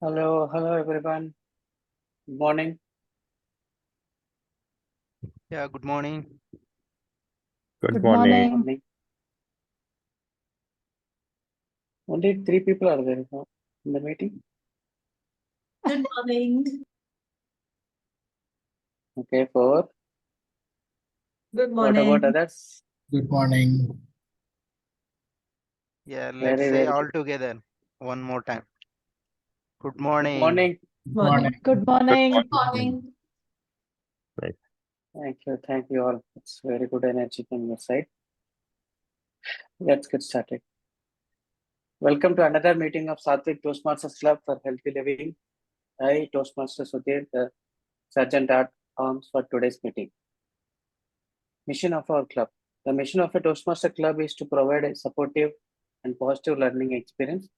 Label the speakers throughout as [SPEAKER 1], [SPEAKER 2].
[SPEAKER 1] Hello everyone. Good morning.
[SPEAKER 2] Yeah, good morning.
[SPEAKER 3] Good morning.
[SPEAKER 1] Morning. Only 3 people are there in the meeting.
[SPEAKER 4] Good morning.
[SPEAKER 1] Okay, 4.
[SPEAKER 4] Good
[SPEAKER 1] What about others?
[SPEAKER 3] Good morning.
[SPEAKER 2] Yeah, let's
[SPEAKER 1] Very,
[SPEAKER 2] say
[SPEAKER 1] very
[SPEAKER 2] all
[SPEAKER 1] good.
[SPEAKER 2] together one more time. Good
[SPEAKER 1] Good
[SPEAKER 2] morning.
[SPEAKER 1] morning.
[SPEAKER 4] Morning.
[SPEAKER 3] Good morning.
[SPEAKER 4] Good morning.
[SPEAKER 1] Thank you all. It's very good energy from your side. Let's get started. Welcome to another meeting of Sattvic Toastmasters Club for Healthy Living. I, Toastmaster 𝗠𝗲𝗲𝘁𝗶𝗹𝘀, the Sergeant at Arms for today's meeting. Mission of our club. The mission of a Toastmaster Club is to provide a supportive and positive learning experience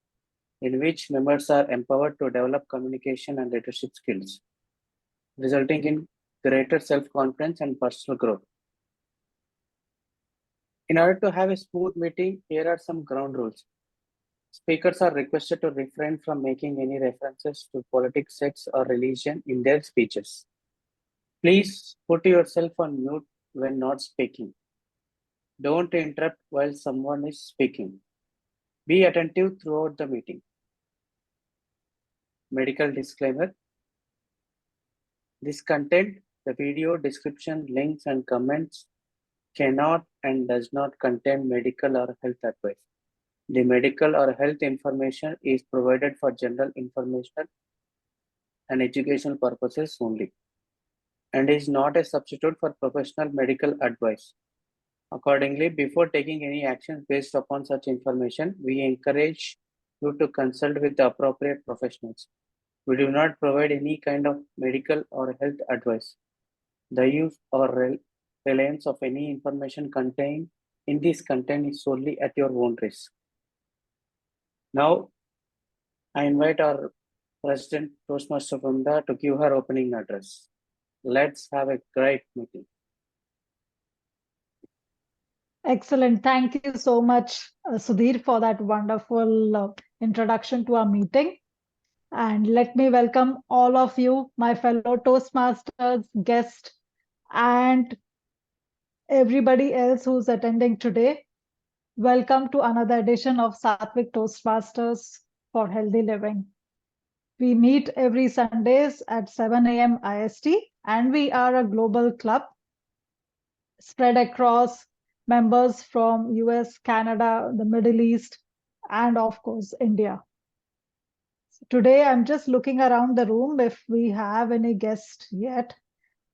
[SPEAKER 1] in which members are empowered to develop communication and leadership skills, resulting in greater self-confidence and personal growth. In order to have a smooth meeting, here are some ground rules. Speakers are requested to refrain from making any references to politics, sex, or religion in their speeches. Please put yourself on mute when not speaking. Don't interrupt while someone is speaking. Be attentive throughout the meeting. Medical disclaimer. This content, the video, description, links, and comments cannot and does not contain medical or health advice. The medical or health information is provided for general informational and educational purposes only and is not a substitute for professional medical advice. Accordingly, before taking any actions based upon such information, we encourage you to consult with the appropriate professionals. We do not provide any kind of medical or health advice. The use or reliance of any information contained in this content is solely at your own risk. Now, I invite our President Toastmaster Vrinda to give her opening address. Let's have a great meeting.
[SPEAKER 5] Excellent. Thank you so much, Sudhir, for that wonderful introduction to our meeting. And let me welcome all of you, my fellow Toastmasters, guests, and everybody else who's attending today. Welcome to another edition of Sattvic Toastmasters for Healthy Living. We meet every Sundays at 7 a.m. IST, and we are a global club spread across members from US, Canada, the Middle East, and of course, India. So today, I'm just looking around the room if we have any guests yet.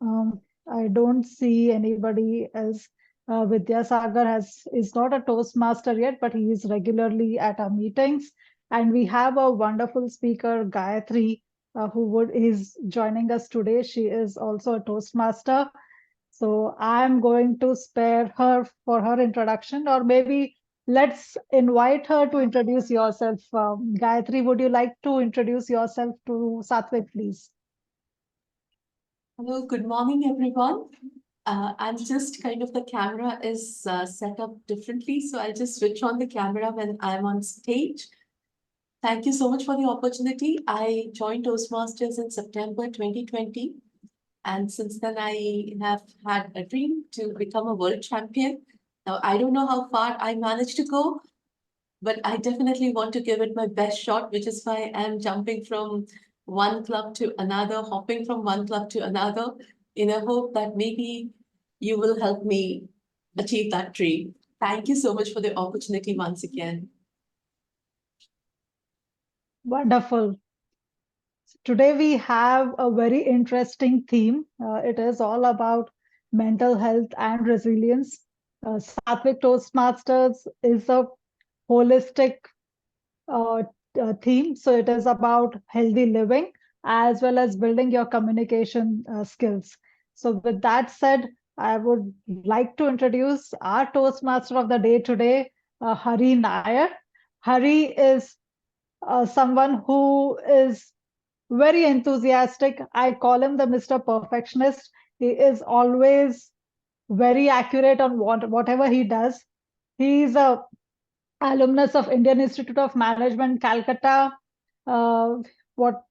[SPEAKER 5] I don't see anybody else. Vidyasagar is not a Toastmaster yet, but he is regularly at our meetings. And we have a wonderful speaker, Gayatri, who is joining us today. She is also a Toastmaster. So I'm going to spare her for her introduction, or maybe let's invite her to introduce yourself. Gayatri, would you like to introduce yourself to Sattvic, please?
[SPEAKER 4] Hello, good morning, everyone. I'm just the camera is set up differently, so I'll just switch on the camera when I'm on stage. Thank you so much for the opportunity. I joined Toastmasters in September 2020. And since then, I have had a dream to become a world champion. Now, I don't know how far I managed to go, but I definitely want to give it my best shot, which is why I'm jumping from one club to another, hopping from one club to another, in a hope that maybe you will help me achieve that dream. Thank you so much for the opportunity once again.
[SPEAKER 5] Wonderful. Today we have a very interesting theme. It is all about mental health and resilience. Sattvic Toastmasters is a holistic theme. So it is about healthy living as well as building your communication skills. So with that said, I would like to introduce our Toastmaster of the day today, Hari NAIR. Hari is someone who is very enthusiastic. I call him the Mr. Perfectionist. He is always very accurate on whatever he does. He's a alumnus of Indian Institute of Management, Calcutta.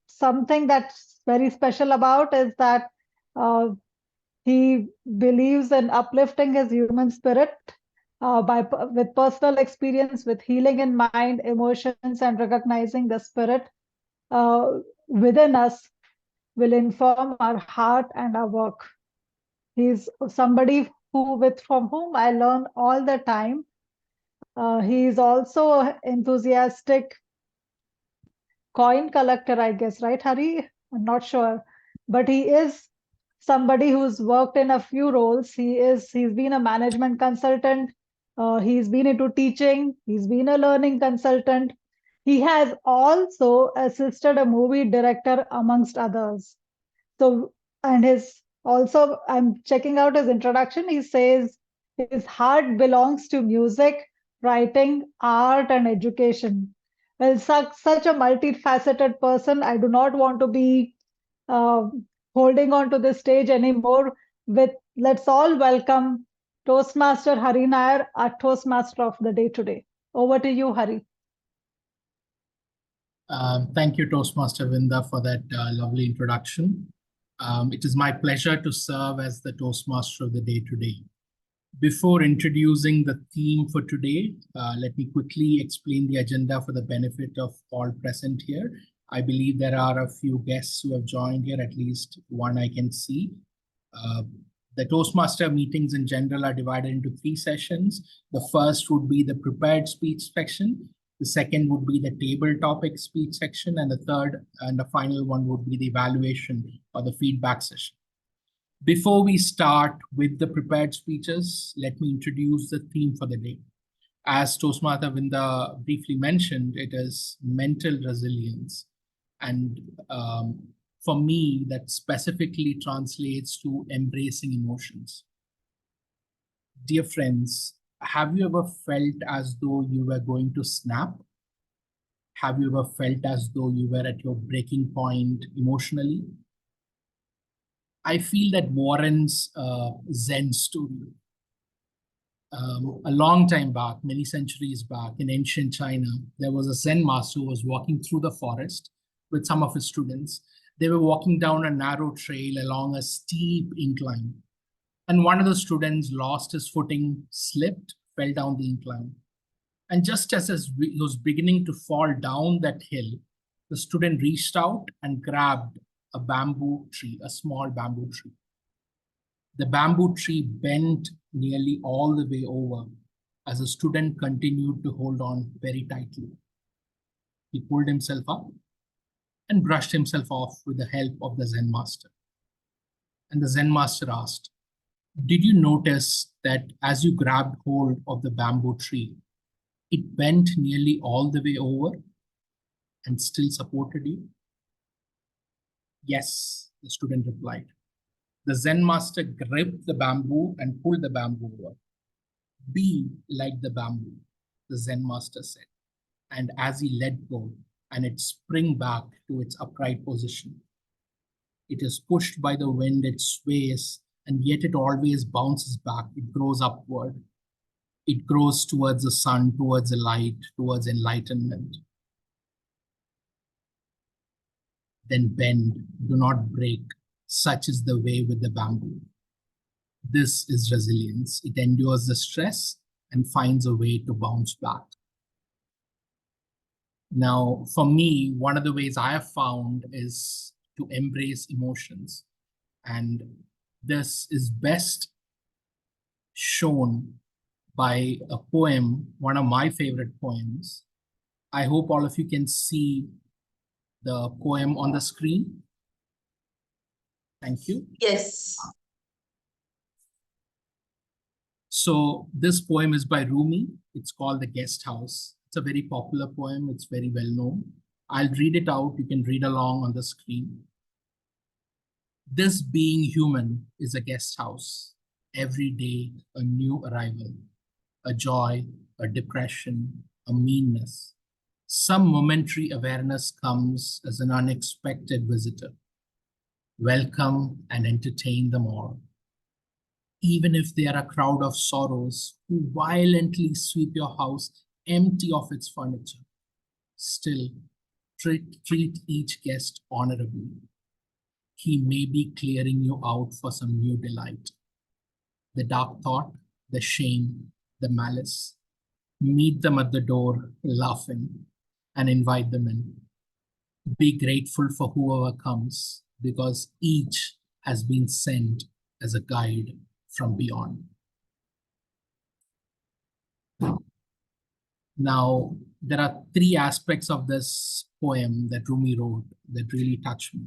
[SPEAKER 5] something that's very special about is that he believes in uplifting his human spirit with personal experience, with healing in mind, emotions, and recognizing the spirit within us will inform our heart and our work. He's somebody from whom I learn all the time. He's also enthusiastic coin collector, I guess, right, Hari? I'm not sure, but he is somebody who's worked in a few roles. He's been a management consultant. He's been into teaching. He's been a learning consultant. He has also assisted a movie director amongst others. So, and I'm checking out his introduction. He says his heart belongs to music, writing, art, and education. Well, such a multifaceted person. I do not want to be holding on to this stage anymore. Let's all welcome Toastmaster Hari NAIR, our Toastmaster of the day today. Over to you, Hari.
[SPEAKER 3] Thank you, Toastmaster Vinda, for that lovely introduction. It is my pleasure to serve as the Toastmaster of the day today. Before introducing the theme for today, let me quickly explain the agenda for the benefit of all present here. I believe there are a few guests who have joined here, at least one I can see. The Toastmaster meetings in general are divided into 3 sessions. The first would be the prepared speech section. The second would be the table topic speech section. And the third and the final one would be the evaluation or the feedback session. Before we start with the prepared speeches, let me introduce the theme for the day. As Toastmaster Vinda briefly mentioned, it is mental resilience. And for me, that specifically translates to embracing emotions. Dear friends, have you ever felt as though you were going to snap? Have you ever felt as though you were at your breaking point emotionally? I feel that warrants a Zen story. A long time back, many centuries back in ancient China, there was a Zen master who was walking through the forest with some of his students. They were walking down a narrow trail along a steep incline. And one of the students lost his footing, slipped, fell down the incline. And just as he was beginning to fall down that hill, the student reached out and grabbed a bamboo tree, a small bamboo tree. The bamboo tree bent nearly all the way over as the student continued to hold on very tightly. He pulled himself up and brushed himself off with the help of the Zen master. And the Zen master asked, "Did you notice that as you grabbed hold of the bamboo tree, it bent nearly all the way over and still supported you?" "Yes," the student replied. The Zen master gripped the bamboo and pulled the bamboo over. "Be like the bamboo," the Zen master said. And as he let go and it sprang back to its upright position, it is pushed by the wind, it sways, and yet it always bounces back. It grows upward. It grows towards the sun, towards the light, towards enlightenment. Then bend, do not break. Such is the way with the bamboo. This is resilience. It endures the stress and finds a way to bounce back. Now, for me, one of the ways I have found is to embrace emotions. And this is best shown by a poem, one of my favorite poems. I hope all of you can see the poem on the screen. Thank you.
[SPEAKER 4] Yes.
[SPEAKER 3] So this poem is by Rumi. It's called The Guest House. It's a very popular poem. It's very well known. I'll read it out. You can read along on the screen. This being human is a guest house. Every day, a new arrival, a joy, a depression, a meanness. Some momentary awareness comes as an unexpected visitor. Welcome and entertain them all. Even if they are a crowd of sorrows who violently sweep your house empty of its furniture, still treat each guest honorably. He may be clearing you out for some new delight. The dark thought, the shame, the malice. Meet them at the door laughing and invite them in. Be grateful for whoever comes because each has been sent as a guide from beyond. Now, there are three aspects of this poem that Rumi wrote that really touch me.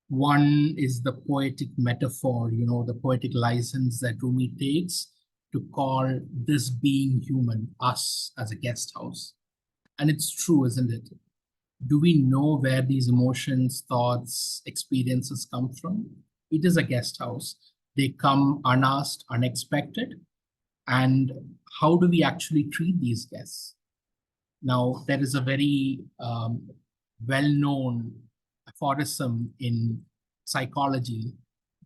[SPEAKER 3] One is the poetic metaphor, the poetic license that Rumi takes to call this being human, us, as a guest house. And it's true, isn't it? Do we know where these emotions, thoughts, experiences come from? It is a guest house. They come unasked, unexpected. And how do we actually treat these guests? Now, there is a very well-known aphorism in psychology: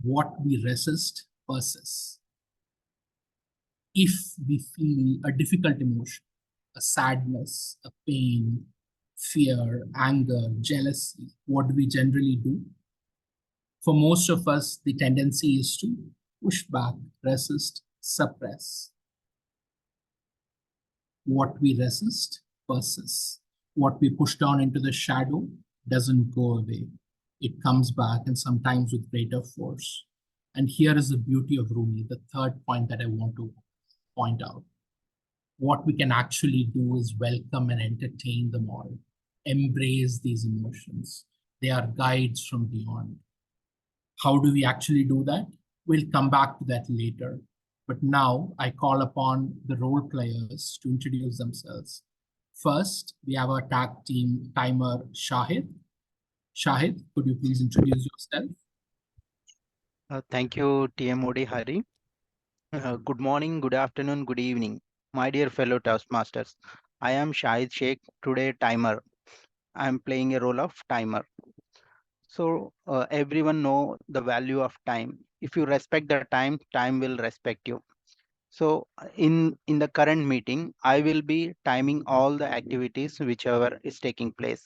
[SPEAKER 3] what we resist persists. If we feel a difficult emotion, a sadness, a pain, fear, anger, jealousy, what do we generally do? For most of us, the tendency is to push back, resist, suppress. What we resist persists. What we push down into the shadow doesn't go away. It comes back, and sometimes with greater force. And here is the beauty of Rumi, the third point that I want to point out. What we can actually do is welcome and entertain them all. Embrace these emotions. They are guides from beyond. How do we actually do that? We'll come back to that later. But now I call upon the role players to introduce themselves. First, we have our tag team timer, Shahid. Shahid, could you please introduce yourself?
[SPEAKER 2] Thank you, 𝗠𝗲𝗁𝗁𝗁𝗁𝗁𝗁𝗁 Hari. Good morning, good afternoon, good evening, my dear fellow Toastmasters. I am Shahid Sheikh, today timer. I am playing a role of timer. So everyone know the value of time. If you respect the time, time will respect you. So in the current meeting, I will be timing all the activities whichever is taking place.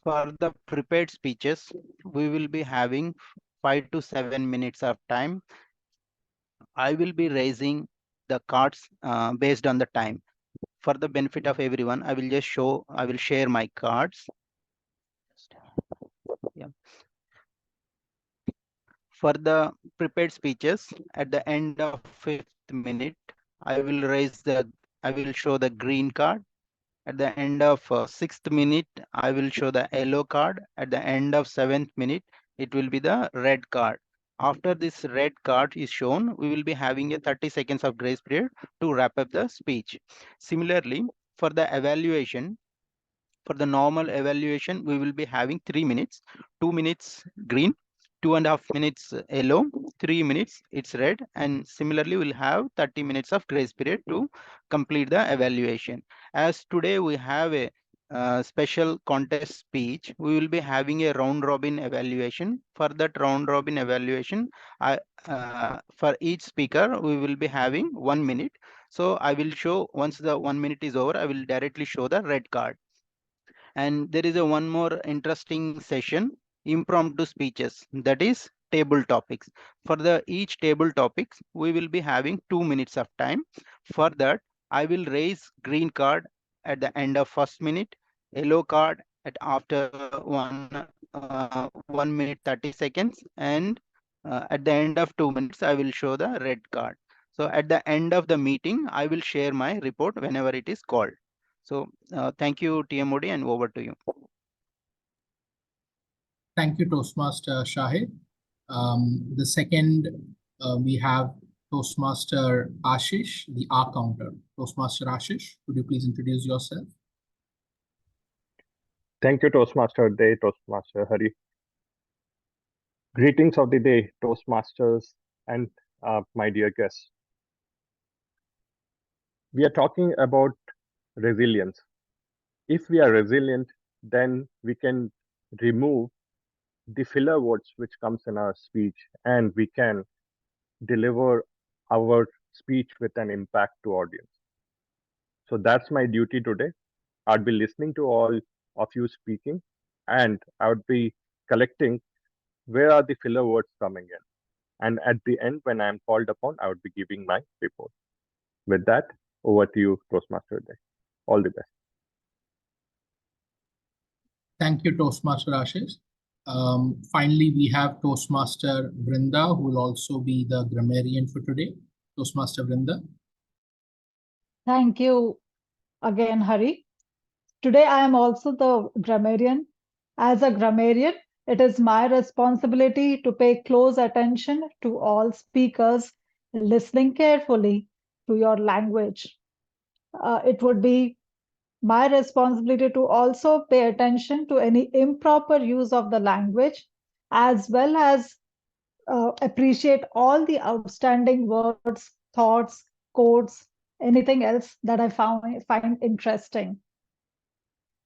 [SPEAKER 2] For the prepared speeches, we will be having 5 to 7 minutes of time. I will be raising the cards based on the time. For the benefit of everyone, I will share my cards. Yeah. For the prepared speeches, at the end of 5th minute, I will show the green card. At the end of 6th minute, I will show the yellow card. At the end of 7th minute, it will be the red card. After this red card is shown, we will be having a 30 seconds of grace period to wrap up the speech. Similarly, for the evaluation, for the normal evaluation, we will be having 3 minutes, 2 minutes green, 2.5 minutes yellow, 3 minutes it's red, and similarly we'll have 30 minutes of grace period to complete the evaluation. As today we have a special contest speech, we will be having a round robin evaluation. For that round robin evaluation, for each speaker we will be having 1 minute. So I will show, once the 1 minute is over, I will directly show the red card. And there is a one more interesting session, impromptu speeches, that is table topics. For the each table topics, we will be having 2 minutes of time. For that, I will raise green card at the end of 1st minute, yellow card at after 1 minute 30 seconds, and at the end of 2 minutes, I will show the red card. So at the end of the meeting, I will share my report whenever it is called. So thank you, 𝗠𝗲𝗁𝗁𝗁𝗁𝗁, and over to you.
[SPEAKER 3] Thank you, Toastmaster Shahid. The second, we have Toastmaster Ashish, the R counter. Toastmaster Ashish, could you please introduce yourself?
[SPEAKER 6] Thank you, Toastmaster Day, Toastmaster Hari. Greetings of the day, Toastmasters and my dear guests. We are talking about resilience. If we are resilient, then we can remove the filler words which comes in our speech, and we can deliver our speech with an impact to audience. So that's my duty today. I'll be listening to all of you speaking, and I would be collecting where are the filler words coming in. And at the end, when I'm called upon, I would be giving my report. With that, over to you, Toastmaster Day. All the best.
[SPEAKER 3] Thank you, Toastmaster Ashish. Finally, we have Toastmaster Vrinda, who will also be the grammarian for today. Toastmaster Vrinda.
[SPEAKER 5] Thank you again, Hari. Today, I am also the grammarian. As a grammarian, it is my responsibility to pay close attention to all speakers, listening carefully to your language. It would be my responsibility to also pay attention to any improper use of the language, as well as appreciate all the outstanding words, thoughts, quotes, anything else that I find interesting.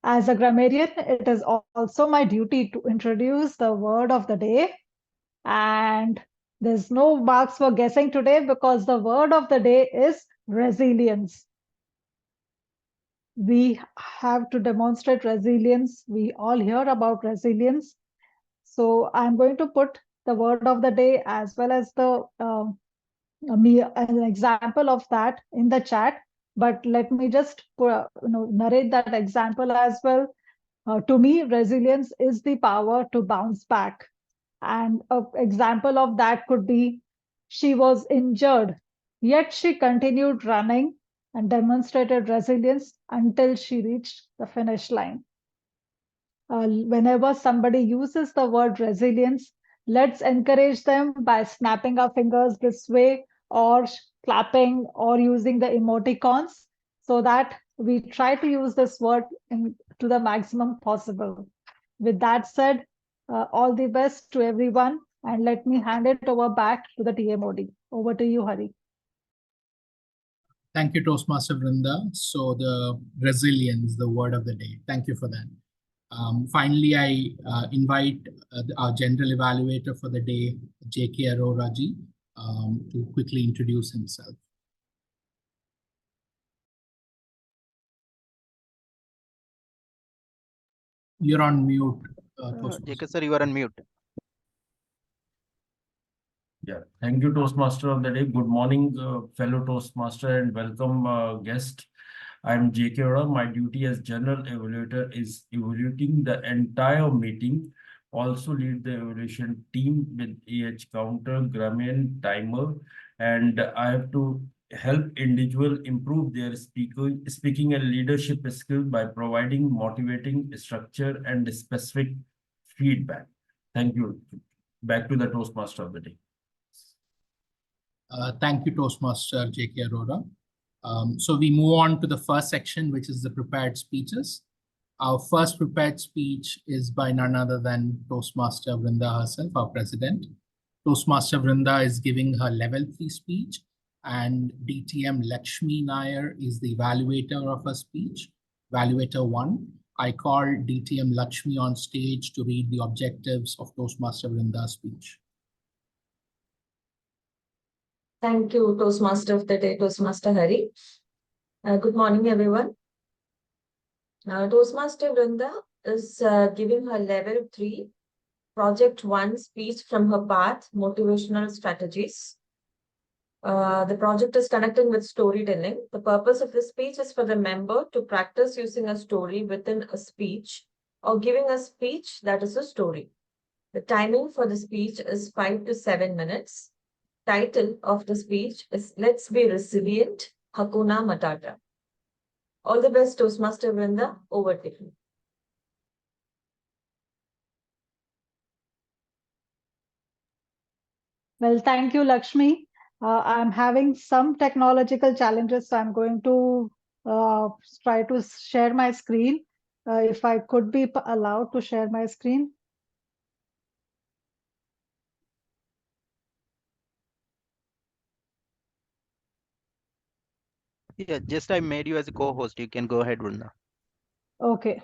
[SPEAKER 5] As a grammarian, it is also my duty to introduce the word of the day. And there's no marks for guessing today because the word of the day is resilience. We have to demonstrate resilience. We all hear about resilience. So I'm going to put the word of the day as well as the an example of that in the chat. But let me just narrate that example as well. To me, resilience is the power to bounce back. And an example of that could be, she was injured, yet she continued running and demonstrated resilience until she reached the finish line. Whenever somebody uses the word resilience, let's encourage them by snapping our fingers this way, or clapping, or using the emoticons, so that we try to use this word to the maximum possible. With that said, all the best to everyone, and let me hand it over back to the TMOD. Over to you, Hari.
[SPEAKER 3] Thank you, Toastmaster Vrinda. So the resilience, the word of the day. Thank you for that. Finally, I invite our general evaluator for the day, 𝗁𝗲𝗁𝗲𝗁𝗲 ji, to quickly introduce himself. You're on mute,
[SPEAKER 2] JK sir, you are on mute.
[SPEAKER 7] Yeah, thank you, Toastmaster of the day. Good morning, fellow Toastmaster, and welcome guest. I'm 𝗁𝗲𝗁𝗲𝗁𝗲. My duty as general evaluator is evaluating the entire meeting. Also lead the evaluation team with counter, grammarian, timer, and I have to help individual improve their speaking and leadership skills by providing motivating structure and specific feedback. Thank you. Back to the Toastmaster of the day.
[SPEAKER 3] Thank you, Toastmaster 𝗁𝗲𝗁𝗲𝗁𝗲. So we move on to the first section, which is the prepared speeches. Our first prepared speech is by none other than Toastmaster Vrinda herself, our president. Toastmaster Vrinda is giving her level 3 speech, and DTM Lakshmi NAIR is the evaluator of her speech, evaluator 1. I call DTM Lakshmi on stage to read the objectives of Toastmaster Vrinda's speech.
[SPEAKER 8] Thank you, Toastmaster of the day, Toastmaster Hari. Good morning, everyone. Toastmaster Vrinda is giving her level 3, project 1 speech from her path, motivational strategies. The project is connecting with storytelling. The purpose of the speech is for the member to practice using a story within a speech or giving a speech that is a story. The timing for the speech is 5 to 7 minutes. Title of the speech is Let's Be Resilient, Hakuna Matata. All the best, Toastmaster Vrinda. Over to you.
[SPEAKER 5] Well, thank you, Lakshmi. I'm having some technological challenges, so I'm going to try to share my screen. If I could be allowed to share my screen.
[SPEAKER 2] Yeah, just I made you as a co-host. You can go ahead, Vrinda.
[SPEAKER 5] Okay.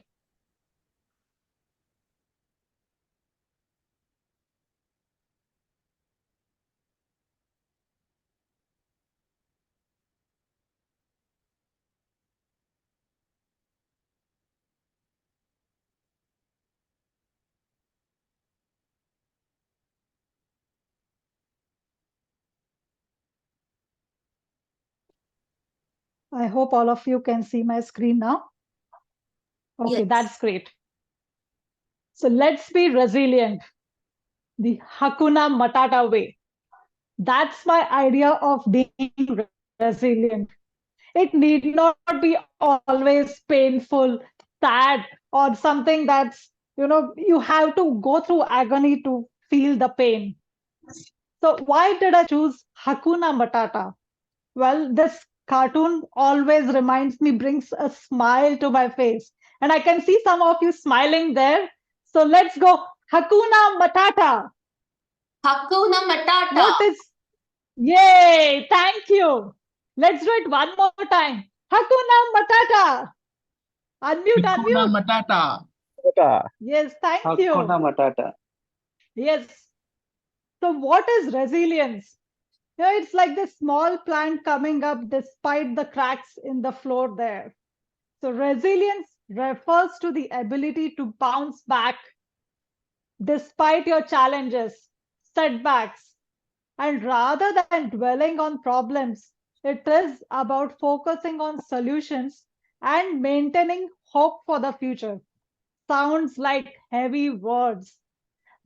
[SPEAKER 5] I hope all of you can see my screen now. Okay,
[SPEAKER 4] Yes.
[SPEAKER 5] that's great. So let's be resilient. The Hakuna Matata way. That's my idea of being resilient. It need not be always painful, sad, or something that's, you have to go through agony to feel the pain. So why did I choose Hakuna Matata? Well, this cartoon always reminds me, brings a smile to my face. And I can see some of you smiling there. So let's go. Hakuna Matata.
[SPEAKER 4] Hakuna Matata.
[SPEAKER 5] What is? Yay! Thank you. Let's do it one more time. Hakuna Matata. Unmute,
[SPEAKER 3] Hakuna
[SPEAKER 5] unmute.
[SPEAKER 3] Matata.
[SPEAKER 5] Yes, thank
[SPEAKER 1] Hakuna
[SPEAKER 5] you.
[SPEAKER 1] Matata.
[SPEAKER 5] Yes. So what is resilience? It's like this small plant coming up despite the cracks in the floor there. So resilience refers to the ability to bounce back despite your challenges, setbacks, and rather than dwelling on problems, it is about focusing on solutions and maintaining hope for the future. Sounds like heavy words.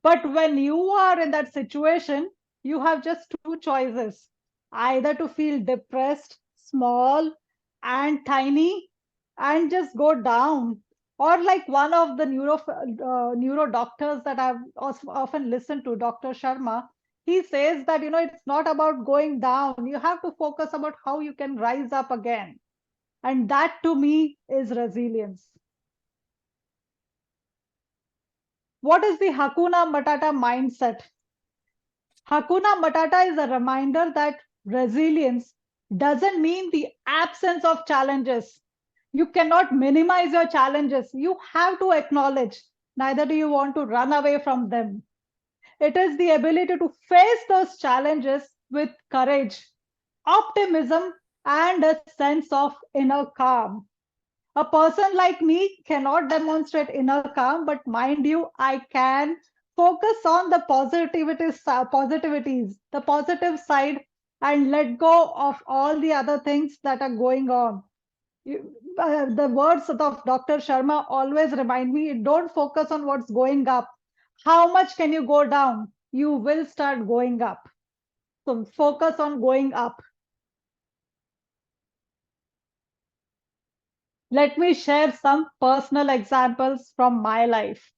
[SPEAKER 5] But when you are in that situation, you have just two choices: either to feel depressed, small, and tiny, and just go down, or like one of the neuro doctors that I've often listened to, Dr. Sharma, he says that it's not about going down. You have to focus about how you can rise up again. And that to me is resilience. What is the Hakuna Matata mindset? Hakuna Matata is a reminder that resilience doesn't mean the absence of challenges. You cannot minimize your challenges. You have to acknowledge. Neither do you want to run away from them. It is the ability to face those challenges with courage, optimism, and a sense of inner calm. A person like me cannot demonstrate inner calm, but mind you, I can focus on the positivities, the positive side, and let go of all the other things that are going on. The words of Dr. Sharma always remind me, don't focus on what's going up. How much can you go down? You will start going up. So focus on going up. Let me share some personal examples from my life.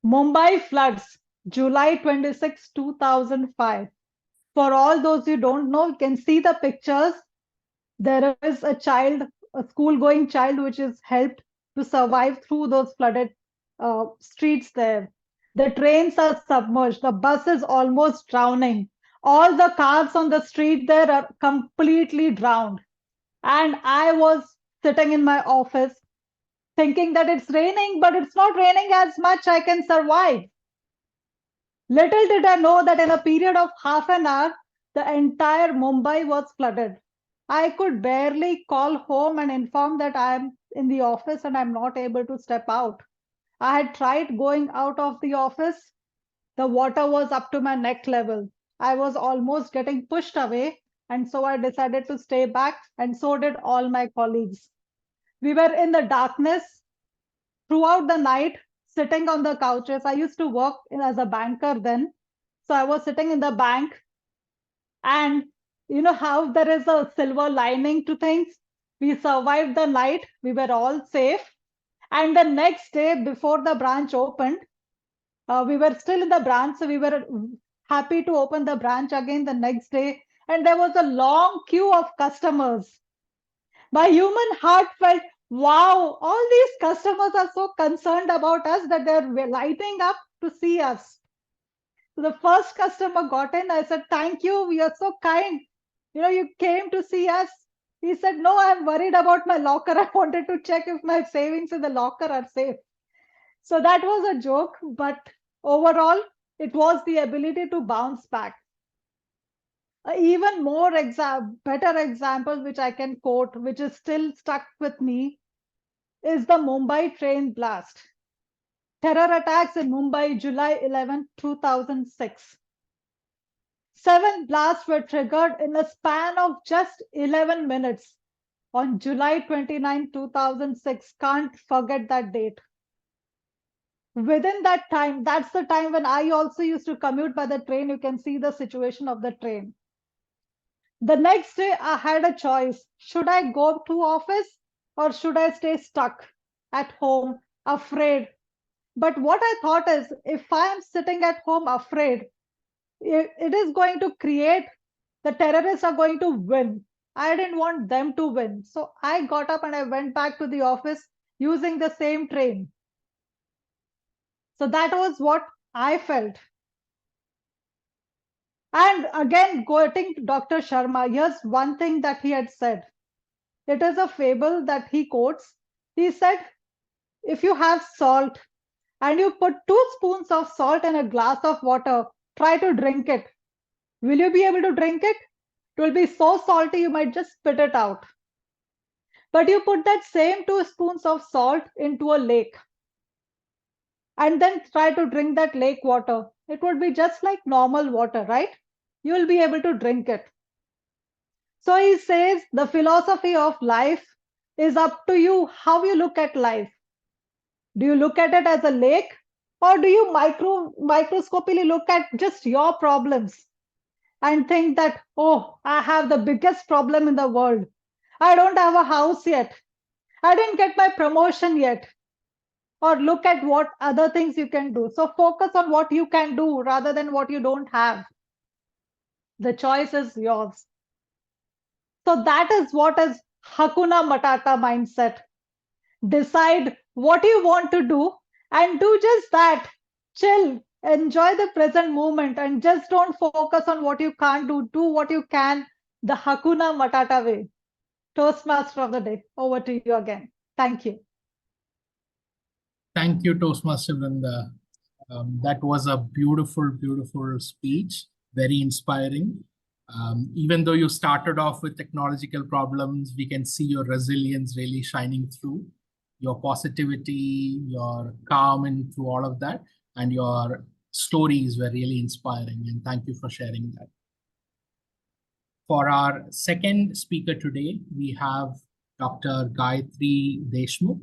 [SPEAKER 5] Mumbai floods, July 26, 2005. For all those who don't know, you can see the pictures. There is a child, a school-going child, which is helped to survive through those flooded streets there. The trains are submerged. The bus is almost drowning. All the cars on the street there are completely drowned. And I was sitting in my office thinking that it's raining, but it's not raining as much. I can survive. Little did I know that in a period of half an hour, the entire Mumbai was flooded. I could barely call home and inform that I'm in the office and I'm not able to step out. I had tried going out of the office. The water was up to my neck level. I was almost getting pushed away, and so I decided to stay back, and so did all my colleagues. We were in the darkness throughout the night, sitting on the couches. I used to work as a banker then. So I was sitting in the bank, and you know how there is a silver lining to things? We survived the night. We were all safe. And the next day, before the branch opened, we were still in the branch. So we were happy to open the branch again the next day. And there was a long queue of customers. My human heart felt, wow, all these customers are so concerned about us that they're lighting up to see us. So the first customer got in. I said, thank you. You are so kind. You came to see us. He said, no, I'm worried about my locker. I wanted to check if my savings in the locker are safe. So that was a joke, but overall, it was the ability to bounce back. Even more better example, which I can quote, which is still stuck with me, is the Mumbai train blast. Terror attacks in Mumbai, July 11, 2006. 7 blasts were triggered in a span of just 11 minutes on July 29, 2006. Can't forget that date. Within that time, that's the time when I also used to commute by the train. You can see the situation of the train. The next day, I had a choice. Should I go to office or should I stay stuck at home, afraid? But what I thought is, if I am sitting at home afraid, it is going to create, the terrorists are going to win. I didn't want them to win. So I got up and I went back to the office using the same train. So that was what I felt. And again, quoting Dr. Sharma, here's one thing that he had said. It is a fable that he quotes. He said, if you have salt and you put 2 spoons of salt in a glass of water, try to drink it. Will you be able to drink it? It will be so salty, you might just spit it out. But you put that same 2 spoons of salt into a lake and then try to drink that lake water. It would be just like normal water, right? You will be able to drink it. So he says the philosophy of life is up to you, how you look at life. Do you look at it as a lake, or do you microscopically look at just your problems and think that, oh, I have the biggest problem in the world. I don't have a house yet. I didn't get my promotion yet. Or look at what other things you can do. So focus on what you can do rather than what you don't have. The choice is yours. So that is what is Hakuna Matata mindset. Decide what you want to do and do just that. Chill, enjoy the present moment, and just don't focus on what you can't do. Do what you can, the Hakuna Matata way. Toastmaster of the day, over to you again. Thank you.
[SPEAKER 3] Thank you, Toastmaster Vrinda. That was a beautiful, beautiful speech, very inspiring. Even though you started off with technological problems, we can see your resilience really shining through, your positivity, your calm into all of that, and your stories were really inspiring. And thank you for sharing that. For our second speaker today, we have Dr. 𝗠𝗲𝗁𝗁 𝗶𝗶𝗴.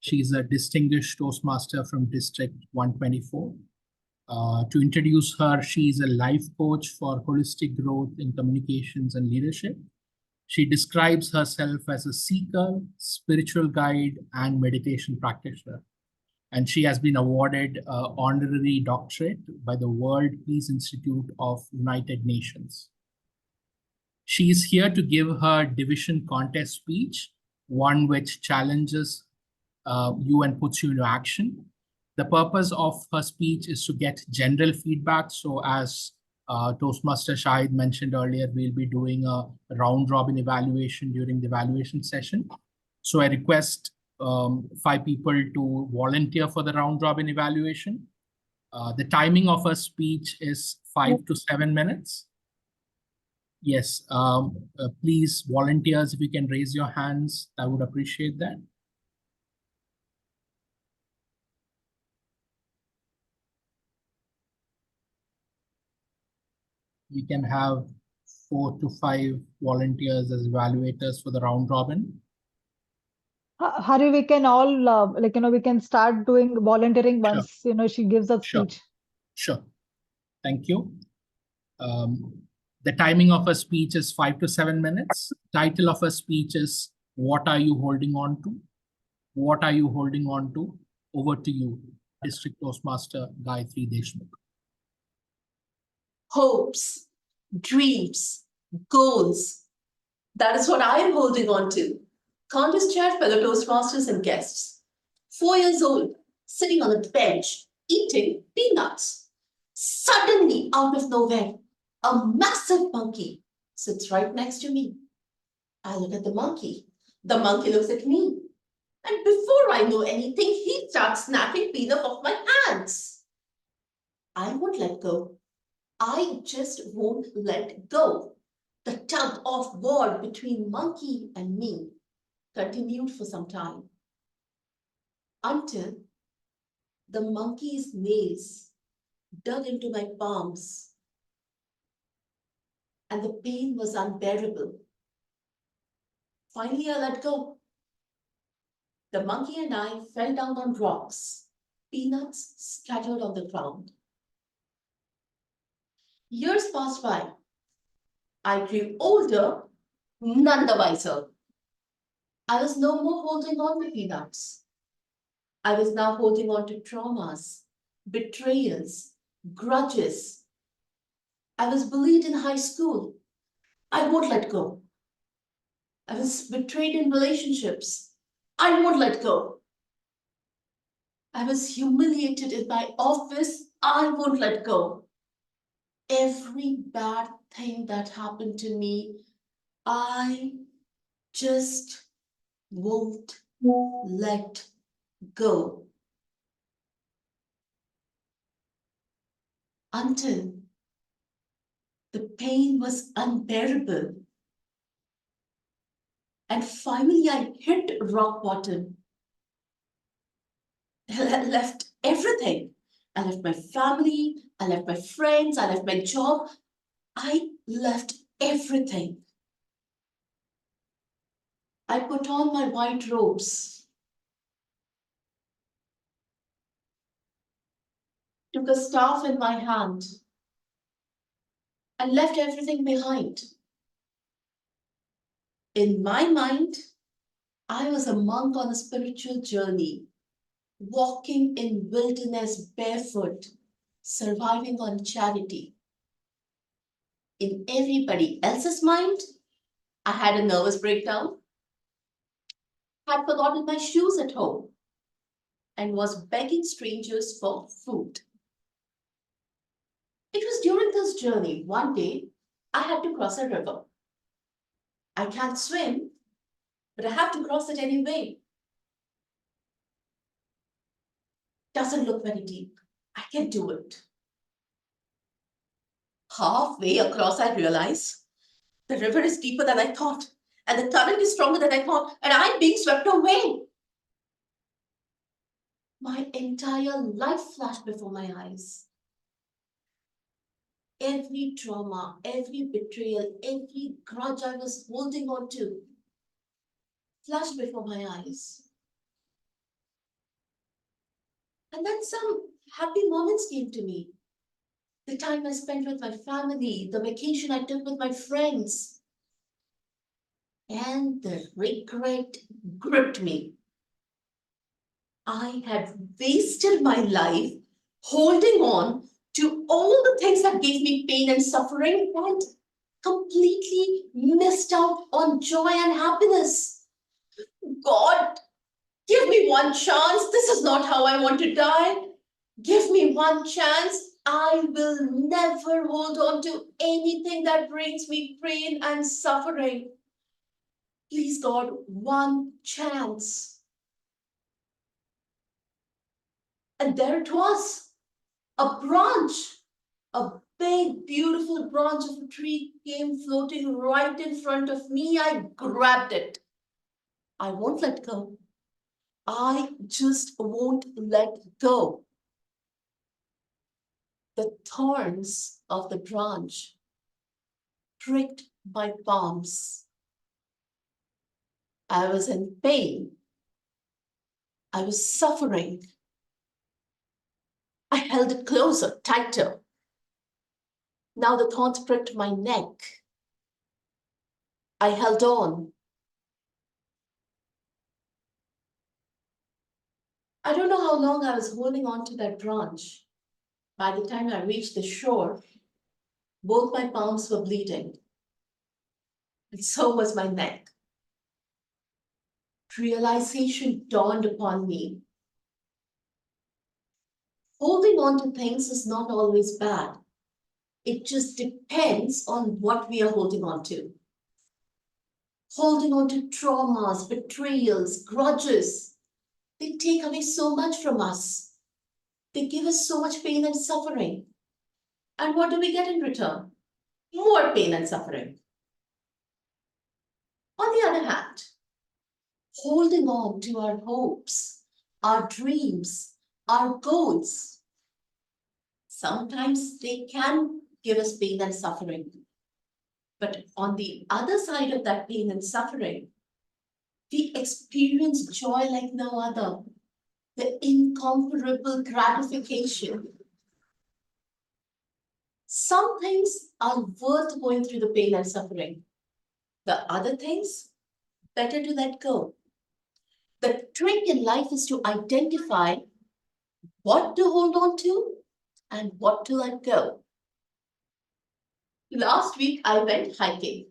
[SPEAKER 3] She's a distinguished Toastmaster from District 124. To introduce her, she's a life coach for holistic growth in communications and leadership. She describes herself as a seeker, spiritual guide, and meditation practitioner. And she has been awarded an honorary doctorate by the World Peace Institute of United Nations. She is here to give her division contest speech, one which challenges you and puts you into action. The purpose of her speech is to get general feedback. So as Toastmaster Shahid mentioned earlier, we'll be doing a round-robin evaluation during the evaluation session. So I request 5 people to volunteer for the round-robin evaluation. The timing of her speech is 5 to 7 minutes. Yes, please, volunteers, if you can raise your hands, I would appreciate that. We can have 4 to 5 volunteers as evaluators for the round robin.
[SPEAKER 5] Hari, we can all, we can start doing volunteering once, she gives a speech.
[SPEAKER 3] Sure. Thank you. The timing of a speech is 5 to 7 minutes. Title of a speech is, What Are You Holding On To? What Are You Holding On To? Over to you, District Toastmaster 𝗠𝗲𝗁𝗁 𝗶𝗶𝗴.
[SPEAKER 4] Hopes, dreams, goals. That is what I am holding on to. Can't you share, fellow Toastmasters and guests? 4 years old, sitting on a bench, eating peanuts. Suddenly, out of nowhere, a massive monkey sits right next to me. I look at the monkey. The monkey looks at me. And before I know anything, he starts snapping peanuts off my hands. I won't let go. I just won't let go. The tug of war between monkey and me continued for some time, until the monkey's nails dug into my palms. and the pain was unbearable. Finally, I let go. The monkey and I fell down on rocks, peanuts scattered on the ground. Years passed by. I grew older, none the wiser. I was no more holding on to peanuts. I was now holding on to traumas, betrayals, grudges. I was bullied in high school. I won't let go. I was betrayed in relationships. I won't let go. I was humiliated in my office. I won't let go. Every bad thing that happened to me, I just won't let go. Until the pain was unbearable. And finally, I hit rock bottom. I left everything. I left my family, I left my friends, I left my job. I left everything. I put on my white robes, took a staff in my hand, and left everything behind. In my mind, I was a monk on a spiritual journey, walking in wilderness barefoot, surviving on charity. In everybody else's mind, I had a nervous breakdown, had forgotten my shoes at home, and was begging strangers for food. It was during this journey, one day, I had to cross a river. I can't swim, but I have to cross it anyway. Doesn't look very deep. I can do it. Halfway across, I realize the river is deeper than I thought, and the current is stronger than I thought, and I'm being swept away. My entire life flashed before my eyes. Every trauma, every betrayal, every grudge I was holding on to flashed before my eyes. And then some happy moments came to me. The time I spent with my family, the vacation I took with my friends. And the regret gripped me. I had wasted my life holding on to all the things that gave me pain and suffering and completely missed out on joy and happiness. God, give me one chance. This is not how I want to die. Give me one chance. I will never hold on to anything that brings me pain and suffering. Please, God, one chance. And there it was, a branch, a big, beautiful branch of a tree came floating right in front of me. I grabbed it. I won't let go. I just won't let go. The thorns of the branch pricked my palms. I was in pain. I was suffering. I held it closer, tighter. Now the thorns pricked my neck. I held on. I don't know how long I was holding on to that branch. By the time I reached the shore, both my palms were bleeding, and so was my neck. Realization dawned upon me. Holding on to things is not always bad. It just depends on what we are holding on to. Holding on to traumas, betrayals, grudges, they take away so much from us. They give us so much pain and suffering. And what do we get in return? More pain and suffering. On the other hand, holding on to our hopes, our dreams, our goals, sometimes they can give us pain and suffering. But on the other side of that pain and suffering, we experience joy like no other, the incomparable gratification. Some things are worth going through the pain and suffering. The other things, better to let go. The trick in life is to identify what to hold on to and what to let go. Last week, I went hiking.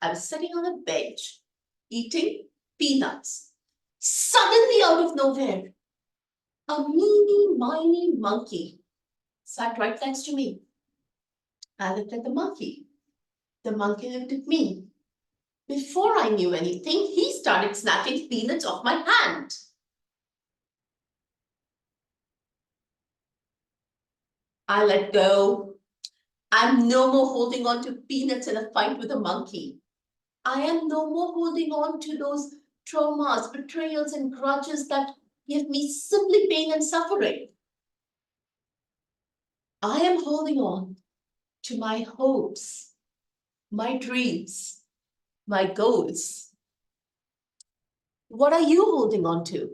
[SPEAKER 4] I was sitting on a bench, eating peanuts. Suddenly, out of nowhere, a mini monkey sat right next to me. I looked at the monkey. The monkey looked at me. Before I knew anything, he started snatching peanuts off my hand. I let go. I'm no more holding on to peanuts in a fight with a monkey. I am no more holding on to those traumas, betrayals, and grudges that give me simply pain and suffering. I am holding on to my hopes, my dreams, my goals. What are you holding on to?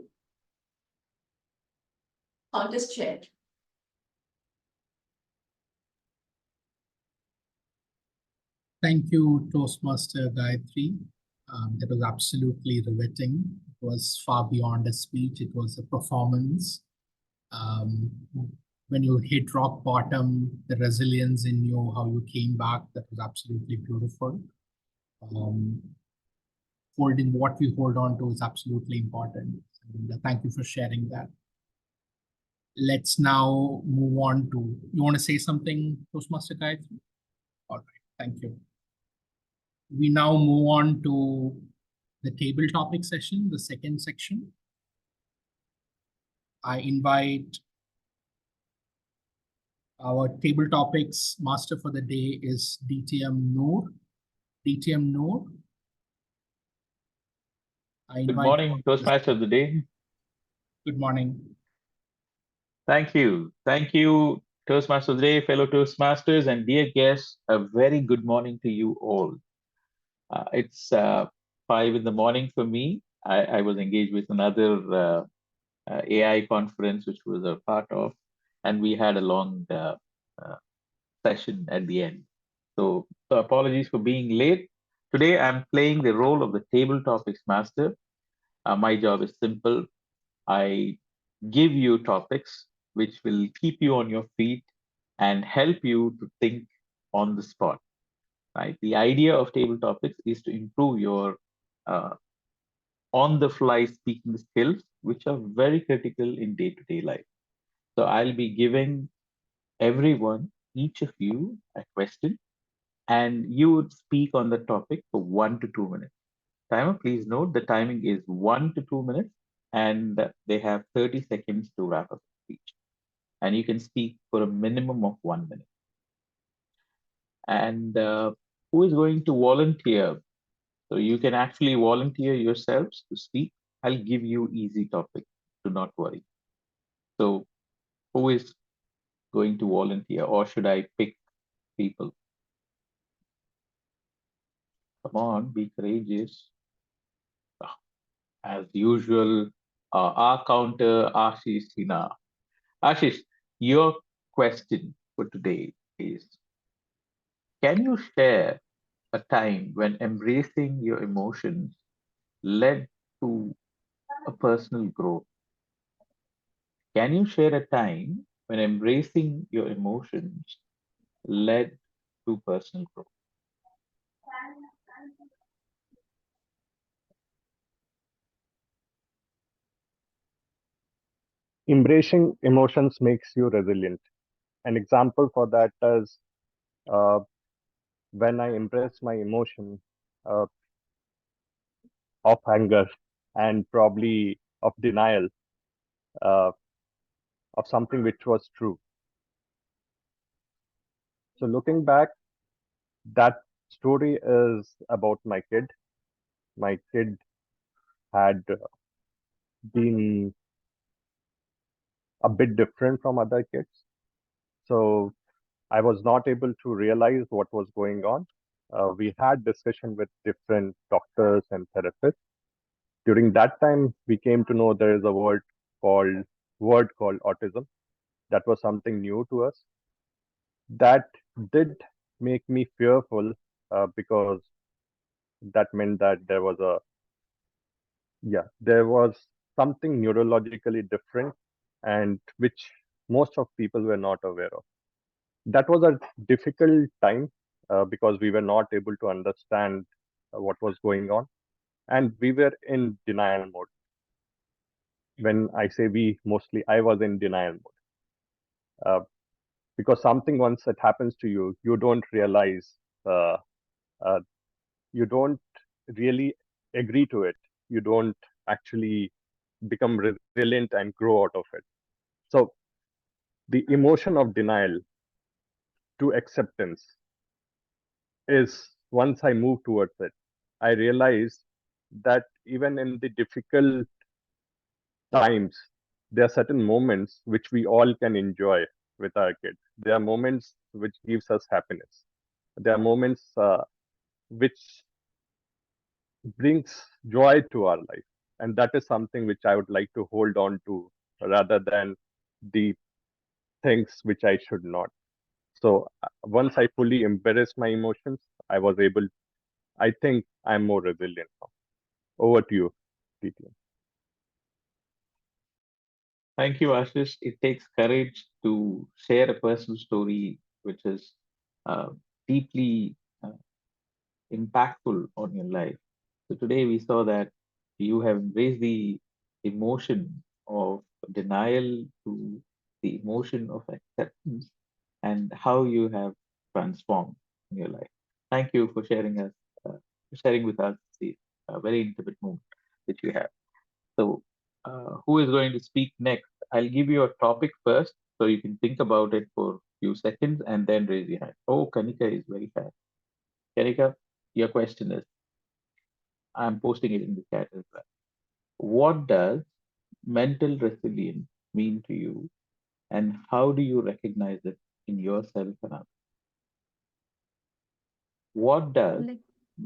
[SPEAKER 4] Contest shared.
[SPEAKER 3] Thank you, Toastmaster Gayatri. That was absolutely riveting. It was far beyond a speech. It was a performance. When you hit rock bottom, the resilience in you, how you came back, that was absolutely beautiful. Holding what we hold on to is absolutely important. And thank you for sharing that. Let's now move on to, you want to say something, Toastmaster Gayatri? All right, thank you. We now move on to the table topic session, the second section. I invite our table topics master for the day is DTM Noor. DTM Noor.
[SPEAKER 9] Good morning, Toastmaster of the day.
[SPEAKER 3] Good morning.
[SPEAKER 9] Thank you. Thank you, Toastmaster of the day, fellow Toastmasters, and dear guests, a very good morning to you all. It's 5 in the morning for me. I was engaged with another AI conference, which was a part of, and we had a long session at the end. So apologies for being late. Today, I'm playing the role of the table topics master. My job is simple. I give you topics which will keep you on your feet and help you to think on the spot. Right? The idea of table topics is to improve your on-the-fly speaking skills, which are very critical in day-to-day life. So I'll be giving everyone, each of you, a question, and you would speak on the topic for 1 to 2 minutes. Timer, please note the timing is 1 to 2 minutes, and they have 30 seconds to wrap up the speech. And you can speak for a minimum of 1 minute. And who is going to volunteer? So you can actually volunteer yourselves to speak. I'll give you easy topic, do not worry. So who is going to volunteer, or should I pick people? Come on, be courageous. As usual, our counter, Ashish Sinha. Ashish, your question for today is, can you share a time when embracing your emotions led to a personal growth? Can you share a time when embracing your emotions led to personal growth?
[SPEAKER 6] Embracing emotions makes you resilient. An example for that is when I embrace my emotion of anger and probably of denial of something which was true. So looking back, that story is about my kid. My kid had been a bit different from other kids. So I was not able to realize what was going on. we had discussion with different doctors and therapists. During that time, we came to know there is a word called autism. That was something new to us. That did make me fearful because that meant that there was something neurologically different and which most of people were not aware of. That was a difficult time because we were not able to understand what was going on, and we were in denial mode. When I say we, mostly I was in denial mode because something, once it happens to you, you don't realize, you don't really agree to it. You don't actually become resilient and grow out of it. So the emotion of denial to acceptance is, once I move towards it, I realize that even in the difficult times, there are certain moments which we all can enjoy with our kids. There are moments which gives us happiness. There are moments which brings joy to our life. And that is something which I would like to hold on to rather than the things which I should not. So once I fully embrace my emotions, I think I'm more resilient now. Over to you, TTM.
[SPEAKER 9] Thank you, Ashish. It takes courage to share a personal story which is deeply impactful on your life. So today we saw that you have raised the emotion of denial to the emotion of acceptance and how you have transformed in your life. Thank you for sharing with us the very intimate moment that you have. So who is going to speak next? I'll give you a topic first so you can think about it for a few seconds and then raise your hand. Oh, Kanika is very fast. Kanika, your question is, I'm posting it in the chat as well. What does mental resilience mean to you, and how do you recognize it in yourself and others? What does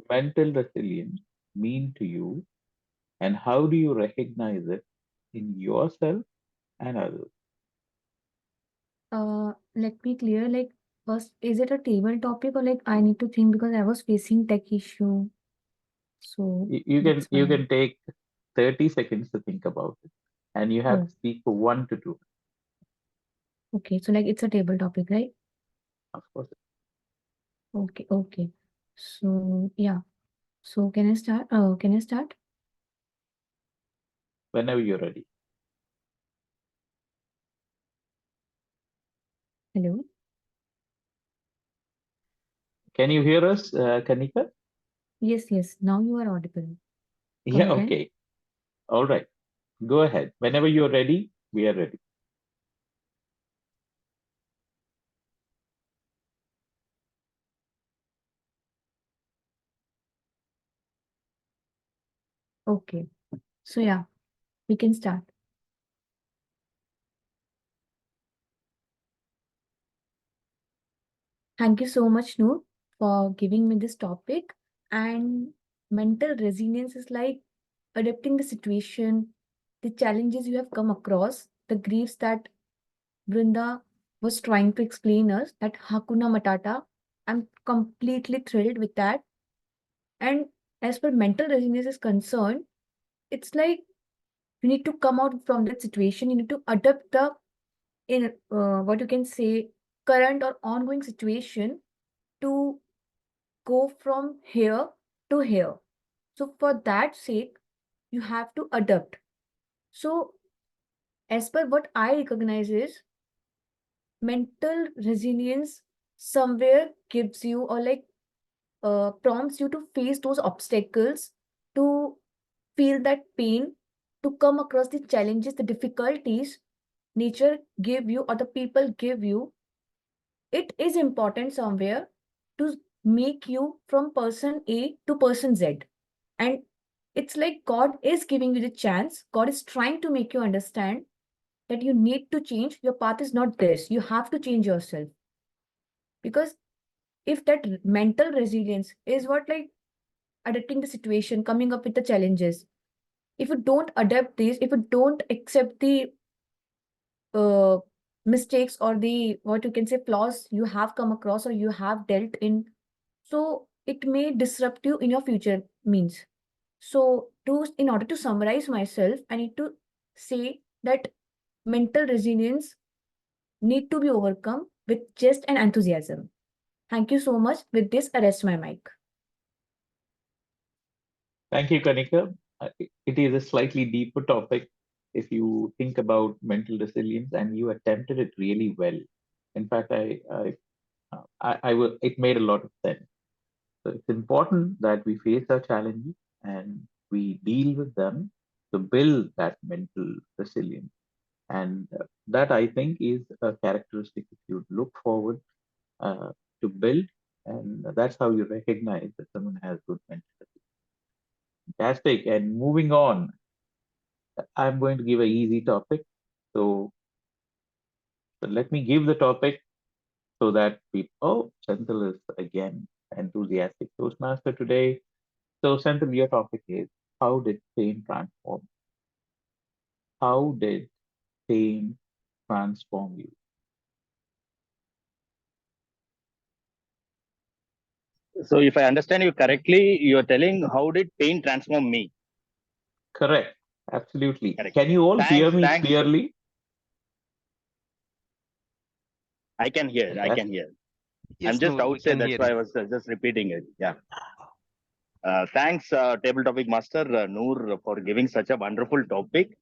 [SPEAKER 9] mental resilience mean to you, and how do you recognize it in yourself and others?
[SPEAKER 10] Let me clear, like, first, is it a table topic or like I need to think because I was facing tech issue. So
[SPEAKER 9] You can take 30 seconds to think about it, and you have to speak for 1 to 2.
[SPEAKER 10] Okay, so like it's a table topic, right?
[SPEAKER 9] Of course.
[SPEAKER 10] Okay. So yeah. So can I start? Can I start?
[SPEAKER 9] Whenever you're ready.
[SPEAKER 10] Hello?
[SPEAKER 9] Can you hear us, Kanika?
[SPEAKER 10] Yes. Now you are audible.
[SPEAKER 9] Yeah,
[SPEAKER 10] Come again.
[SPEAKER 9] okay. All right. Go ahead. Whenever you're ready, we are ready.
[SPEAKER 10] Okay. So yeah, we can start. Thank you so much, Noor, for giving me this topic. And mental resilience is like adapting the situation, the challenges you have come across, the griefs that Brinda was trying to explain us, that Hakuna Matata. I'm completely thrilled with that. And as per mental resilience is concerned, it's like you need to come out from that situation. You need to adapt the what you can say current or ongoing situation to go from here to here. So for that sake, you have to adapt. So as per what I recognize is mental resilience somewhere gives you or like prompts you to face those obstacles, to feel that pain, to come across the challenges, the difficulties nature give you or the people give you. It is important somewhere to make you from person A to person Z. And it's like God is giving you the chance. God is trying to make you understand that you need to change. Your path is not this. You have to change yourself. Because if that mental resilience is what like adapting the situation, coming up with the challenges. If you don't adapt this, if you don't accept the mistakes or the what you can say flaws you have come across or you have dealt in, so it may disrupt you in your future means. So in order to summarize myself, I need to say that mental resilience need to be overcome with just an enthusiasm. Thank you so much. With this, I rest my mic.
[SPEAKER 9] Thank you, Kanika. It is a slightly deeper topic if you think about mental resilience, and you attempted it really well. In fact, it made a lot of sense. So it's important that we face our challenges and we deal with them to build that mental resilience. And that, I think, is a characteristic that you look forward to build, and that's how you recognize that someone has good mental resilience. Fantastic. And moving on, I'm going to give an easy topic. So let me give the topic so that Senthil is again enthusiastic Toastmaster today. So Senthil, your topic is, how did pain transform? How did pain transform you?
[SPEAKER 11] So if I understand you correctly, you're telling how did pain transform me?
[SPEAKER 9] Correct. Absolutely.
[SPEAKER 11] Correct.
[SPEAKER 9] Can you all hear me clearly?
[SPEAKER 11] I can hear. I can hear.
[SPEAKER 2] Yes,
[SPEAKER 11] I'm just
[SPEAKER 2] Noor, we
[SPEAKER 11] outside.
[SPEAKER 2] can
[SPEAKER 11] That's
[SPEAKER 2] hear
[SPEAKER 11] why
[SPEAKER 2] you.
[SPEAKER 11] I was just repeating it. Yeah. Thanks, Table Topic Master Noor, for giving such a wonderful topic.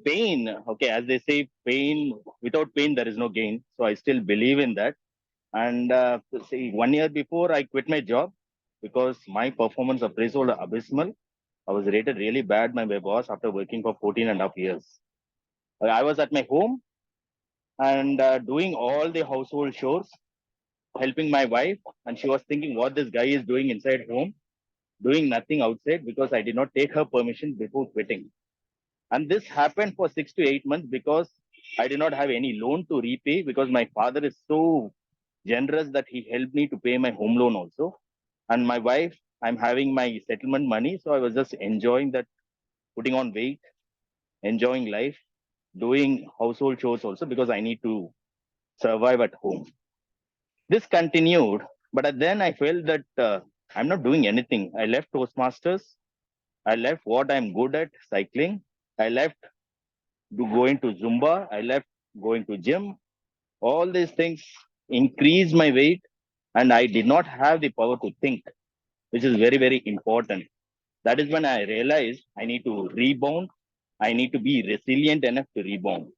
[SPEAKER 11] Pain. Okay, as they say, pain. Without pain, there is no gain. So I still believe in that. And see, 1 year before, I quit my job because my performance appraisal was abysmal. I was rated really bad by my boss after working for 14.5 years. I was at my home and doing all the household chores, helping my wife, and she was thinking what this guy is doing inside home, doing nothing outside, because I did not take her permission before quitting. And this happened for 6 to 8 months because I did not have any loan to repay, because my father is so generous that he helped me to pay my home loan also. And my wife, I'm having my settlement money, so I was just enjoying that, putting on weight, enjoying life, doing household chores also, because I need to survive at home. This continued, but then I felt that I'm not doing anything. I left Toastmasters. I left what I'm good at, cycling. I left going to Zumba. I left going to gym. All these things increased my weight, and I did not have the power to think, which is very, very important. That is when I realized I need to rebound. I need to be resilient enough to rebound.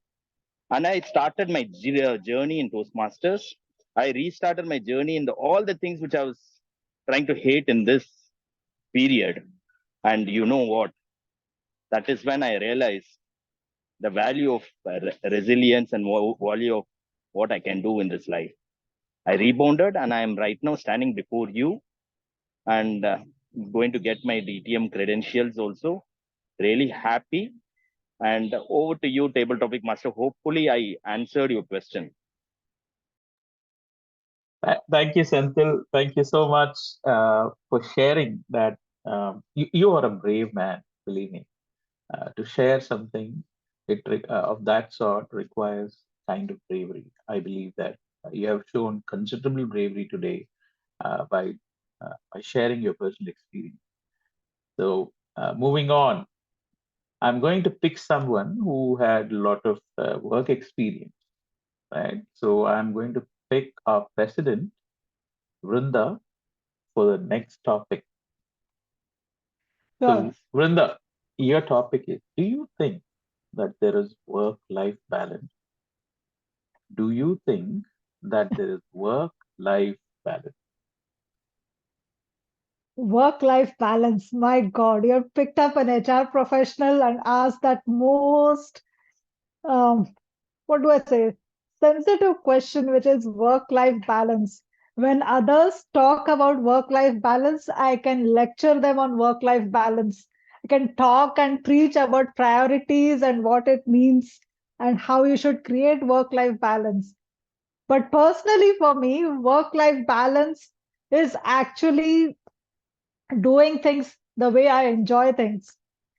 [SPEAKER 11] And I started my journey in Toastmasters. I restarted my journey in all the things which I was trying to hate in this period. And you know what? That is when I realized the value of resilience and value of what I can do in this life. I rebounded, and I am right now standing before you and going to get my DTM credentials also. Really happy. And over to you, Table Topic Master. Hopefully, I answered your question.
[SPEAKER 9] Thank you, Senthil. Thank you so much for sharing that. You are a brave man, believe me. To share something of that sort requires kind of bravery. I believe that you have shown considerable bravery today by sharing your personal experience. So moving on, I'm going to pick someone who had a lot of work experience, right? So I'm going to pick our president, Vrinda, for the next topic. So Vrinda, your topic is, do you think that there is work-life balance? Do you think that there is work-life balance?
[SPEAKER 5] Work-life balance. My God, you've picked up an HR professional and asked that most, what do I say, sensitive question, which is work-life balance. When others talk about work-life balance, I can lecture them on work-life balance. I can talk and preach about priorities and what it means and how you should create work-life balance. But personally, for me, work-life balance is actually doing things the way I enjoy things.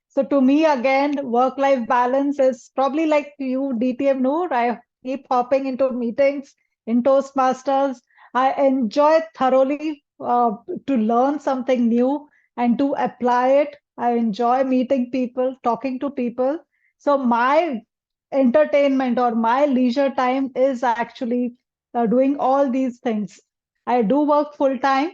[SPEAKER 5] So to me, again, work-life balance is probably like you, DTM Noor. I keep hopping into meetings in Toastmasters. I enjoy thoroughly to learn something new and to apply it. I enjoy meeting people, talking to people. So my entertainment or my leisure time is actually doing all these things. I do work full time,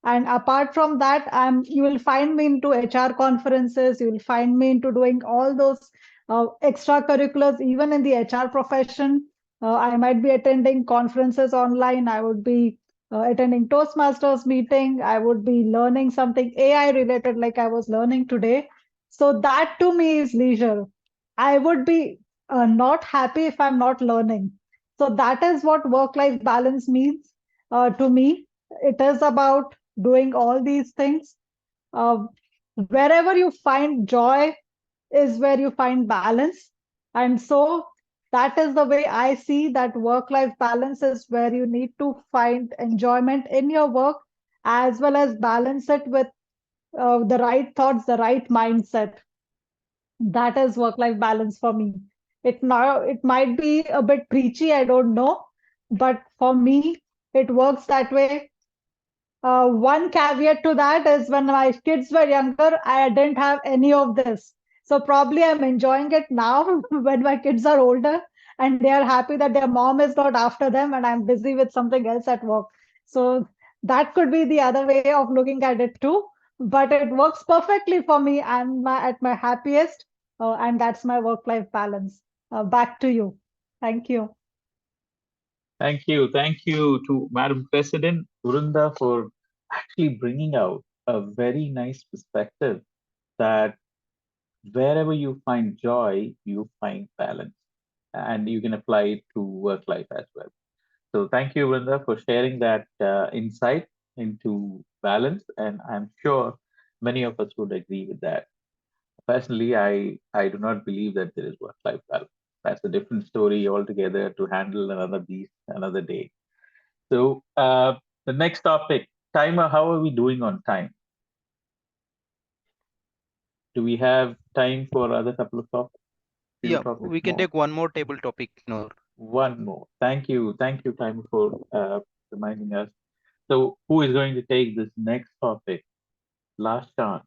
[SPEAKER 5] and apart from that, you will find me into HR conferences, you will find me into doing all those extracurriculars, even in the HR profession. I might be attending conferences online, I would be attending Toastmasters meeting, I would be learning something AI related like I was learning today. So that to me is leisure. I would be not happy if I'm not learning. So that is what work-life balance means to me. It is about doing all these things. Wherever you find joy is where you find balance. And so that is the way I see that work-life balance is where you need to find enjoyment in your work, as well as balance it with the right thoughts, the right mindset. That is work-life balance for me. It might be a bit preachy, I don't know, but for me, it works that way. One caveat to that is when my kids were younger, I didn't have any of this. So probably I'm enjoying it now when my kids are older and they are happy that their mom is not after them and I'm busy with something else at work. So that could be the other way of looking at it too. But it works perfectly for me. I'm at my happiest, and that's my work-life balance. Back to you. Thank you.
[SPEAKER 9] Thank you. Thank you to Madam President Urunda for actually bringing out a very nice perspective that wherever you find joy, you find balance, and you can apply it to work life as well. So thank you, Urunda, for sharing that insight into balance, and I'm sure many of us would agree with that. Personally, I do not believe that there is work-life balance. That's a different story altogether to handle another beast another day. So the next topic, timer. How are we doing on time? Do we have time for other couple of topics?
[SPEAKER 2] Yeah, we can take one more table topic, Noor.
[SPEAKER 9] One more. Thank you, timer, for reminding us. So who is going to take this next topic? Last chance.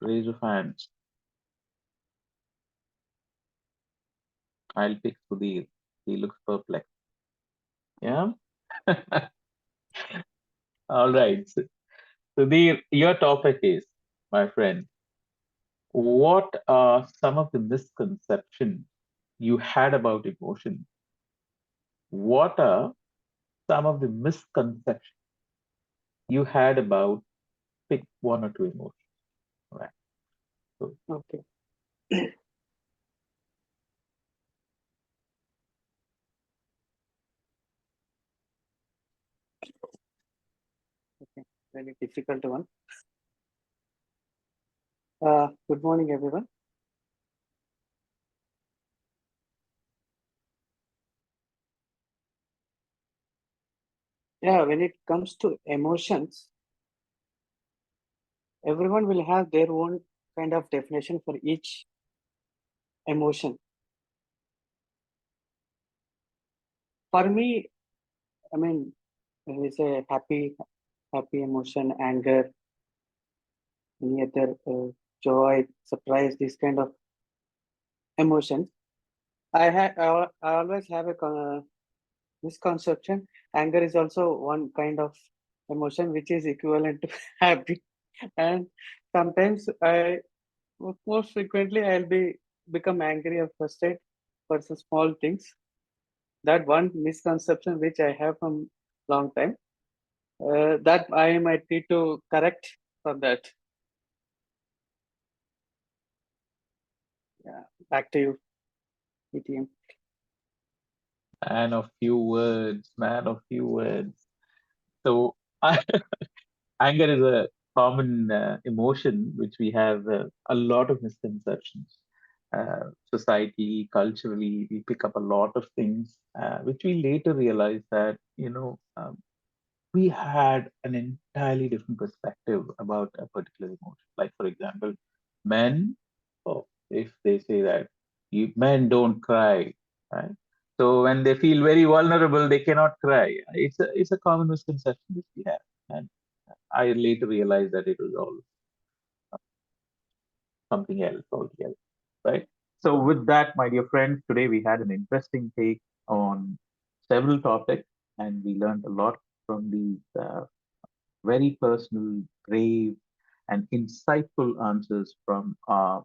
[SPEAKER 9] Raise your hands. I'll pick Sudhir. He looks perplexed. Yeah. All right. Sudhir, your topic is, my friend, what are some of the misconceptions you had about emotion? What are some of the misconceptions you had about pick one or two emotions? All right. So,
[SPEAKER 1] Okay. Okay, very difficult one. Good morning, everyone. Yeah, when it comes to emotions, everyone will have their own kind of definition for each emotion. For me, I mean, when we say happy emotion, anger, any other joy, surprise, this kind of emotions, I always have a misconception. Anger is also one kind of emotion which is equivalent to happy, and sometimes most frequently I'll become angry or frustrated for some small things. That one misconception which I have from long time, that I might need to correct for that. Yeah, back to you, ETM.
[SPEAKER 9] man of few words, man of few words. So anger is a common emotion which we have a lot of misconceptions. society, culturally, we pick up a lot of things, which we later realize that, we had an entirely different perspective about a particular emotion. Like, for example, men, if they say that men don't cry, right? So when they feel very vulnerable, they cannot cry. It's a common misconception which we have, and I later realized that it was all something else altogether, right? So with that, my dear friends, today we had an interesting take on several topics, and we learned a lot from these very personal, brave, and insightful answers from our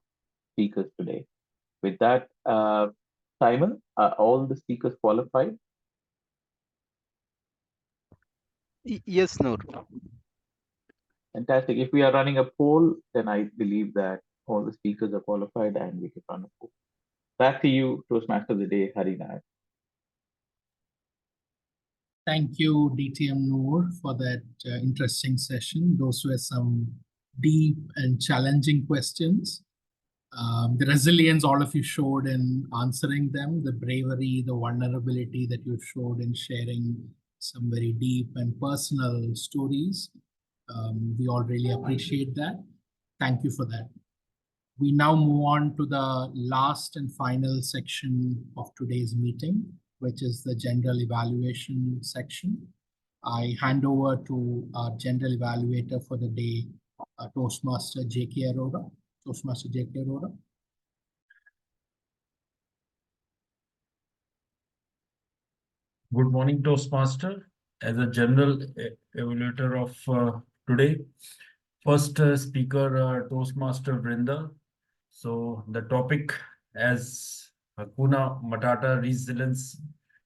[SPEAKER 9] speakers today. With that, Simon, are all the speakers qualified?
[SPEAKER 2] Yes, Noor.
[SPEAKER 9] Fantastic. If we are running a poll, then I believe that all the speakers are qualified and we can run a poll. Back to you, Toastmaster of the Day, Harinaya.
[SPEAKER 3] Thank you, DTM Noor, for that interesting session. Those were some deep and challenging questions. The resilience all of you showed in answering them, the bravery, the vulnerability that you showed in sharing some very deep and personal stories. We all really appreciate that. Thank you for that. We now move on to the last and final section of today's meeting, which is the general evaluation section. I hand over to our general evaluator for the day, Toastmaster 𝗶𝗶𝗴𝗶𝗶𝗀. Toastmaster 𝗶𝗶𝗴𝗶𝗶𝗀.
[SPEAKER 7] Good morning, Toastmaster. As a general evaluator of today, first speaker, Toastmaster Vrinda. So the topic as Hakuna Matata resilience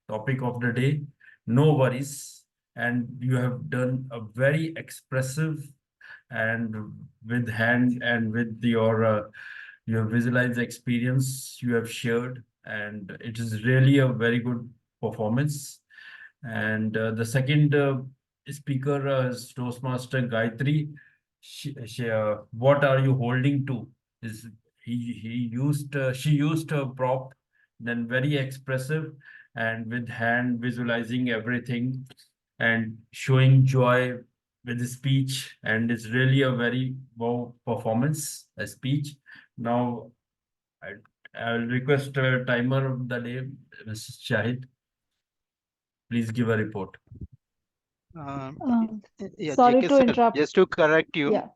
[SPEAKER 7] topic of the day, no worries. And you have done a very expressive and with hand and with your visualized experience you have shared, and it is really a very good performance. And the second speaker is Toastmaster Gayatri. What are you holding to? Is she used a prop, then very expressive and with hand visualizing everything and showing joy with the speech, and it's really a very wow performance, a speech. Now I'll request a timer of the day, Mrs. Shahid. Please give a report.
[SPEAKER 2] Yeah,
[SPEAKER 5] Sorry
[SPEAKER 2] JK
[SPEAKER 5] to
[SPEAKER 2] sir,
[SPEAKER 5] interrupt.
[SPEAKER 2] just to correct you.
[SPEAKER 5] Yeah.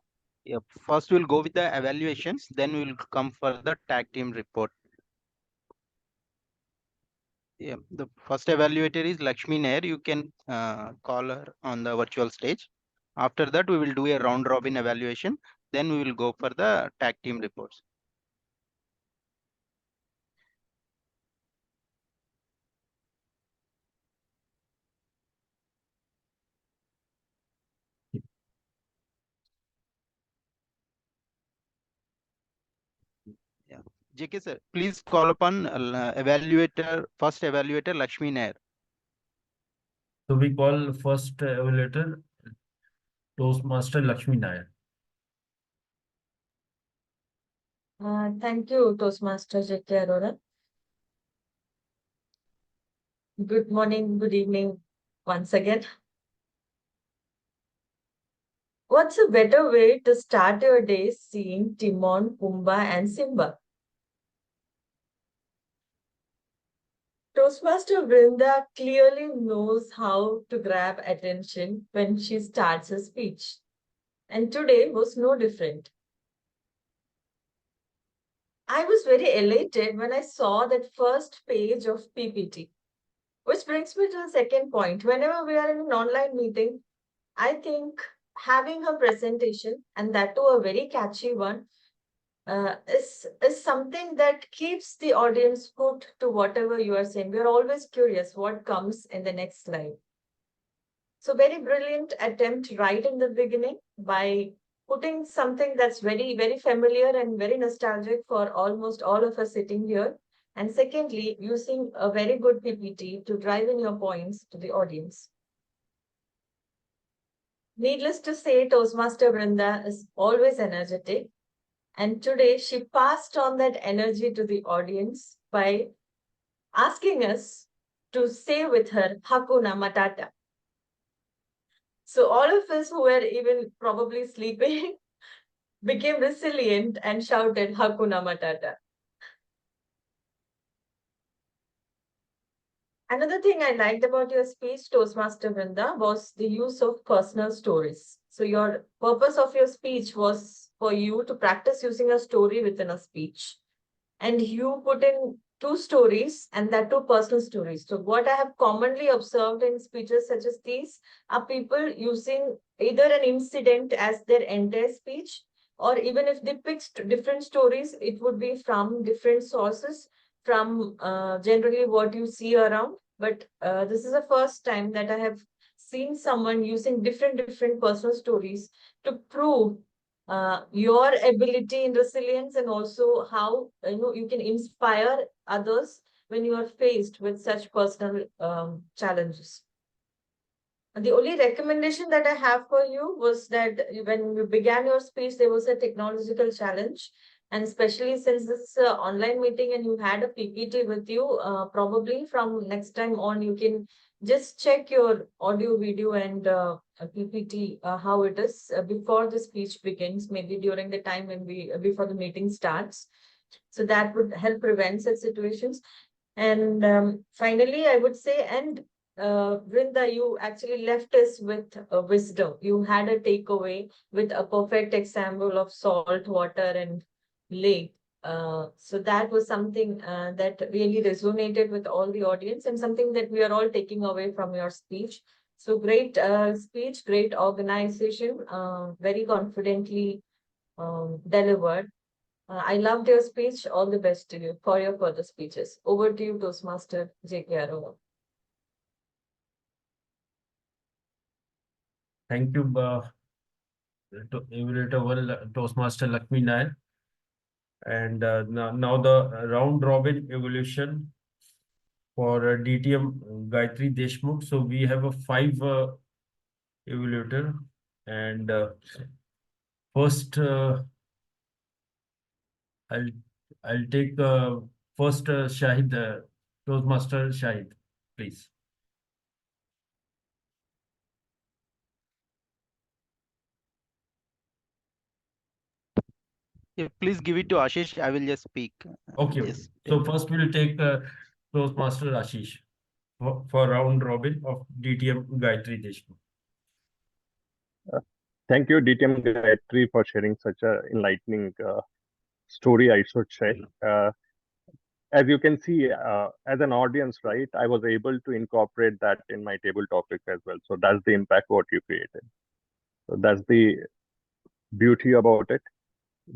[SPEAKER 2] Yeah, first we'll go with the evaluations, then we'll come for the tag team report. Yeah, the first evaluator is Lakshmi NAIR. You can call her on the virtual stage. After that, we will do a round robin evaluation. Then we will go for the tag team reports. Yeah, JK sir, please call upon first evaluator Lakshmi NAIR.
[SPEAKER 7] So we call first evaluator Toastmaster Lakshmi NAIR.
[SPEAKER 8] Thank you, Toastmaster 𝗶𝗶𝗴𝗶𝗶𝗀. Good morning, good evening once again. What's a better way to start your day seeing Timon, Pumbaa, and Simba? Toastmaster Vrinda clearly knows how to grab attention when she starts a speech. And today was no different. I was very elated when I saw that first page of PPT. Which brings me to the second point. Whenever we are in an online meeting, I think having her presentation, and that too a very catchy one, is something that keeps the audience hooked to whatever you are saying. We're always curious what comes in the next slide. So very brilliant attempt right in the beginning by putting something that's very, very familiar and very nostalgic for almost all of us sitting here. And secondly, using a very good PPT to drive in your points to the audience. Needless to say, Toastmaster Vrinda is always energetic. And today she passed on that energy to the audience by asking us to say with her, Hakuna Matata. So all of us who were even probably sleeping became resilient and shouted Hakuna Matata. Another thing I liked about your speech, Toastmaster Vrinda, was the use of personal stories. So your purpose of your speech was for you to practice using a story within a speech. And you put in 2 stories, and that 2 personal stories. So what I have commonly observed in speeches such as these are people using either an incident as their entire speech, or even if they picked different stories, it would be from different sources, from generally what you see around. But this is the first time that I have seen someone using different personal stories to prove your ability in resilience, and also how you can inspire others when you are faced with such personal challenges. And the only recommendation that I have for you was that when you began your speech, there was a technological challenge. And especially since this is an online meeting and you had a PPT with you, probably from next time on, you can just check your audio, video, and PPT, how it is before the speech begins, maybe during the time when before the meeting starts. So that would help prevent such situations. And finally, I would say, Vrinda, you actually left us with wisdom. You had a takeaway with a perfect example of salt, water, and lake. So that was something that really resonated with all the audience, and something that we are all taking away from your speech. So great speech, great organization, very confidently delivered. I loved your speech. All the best to you for your further speeches. Over to you, Toastmaster 𝗁𝗲𝗁.
[SPEAKER 7] Thank you, Evaluator 1, Toastmaster Lakshmi Nair. And now the round robin evolution for DTM Gayatri Deshmukh. So we have a 5 evaluator, and first I'll take first Shahid, Toastmaster Shahid, please.
[SPEAKER 2] Yeah, please give it to Ashish. I will just speak.
[SPEAKER 7] Okay.
[SPEAKER 2] Yes.
[SPEAKER 7] So first we'll take Toastmaster Ashish for round robin of DTM Gayatri Deshmukh.
[SPEAKER 6] Thank you, DTM Gayatri, for sharing such an enlightening story, I should say. As you can see, as an audience, right, I was able to incorporate that in my table topics as well. So that's the impact what you created. So that's the beauty about it.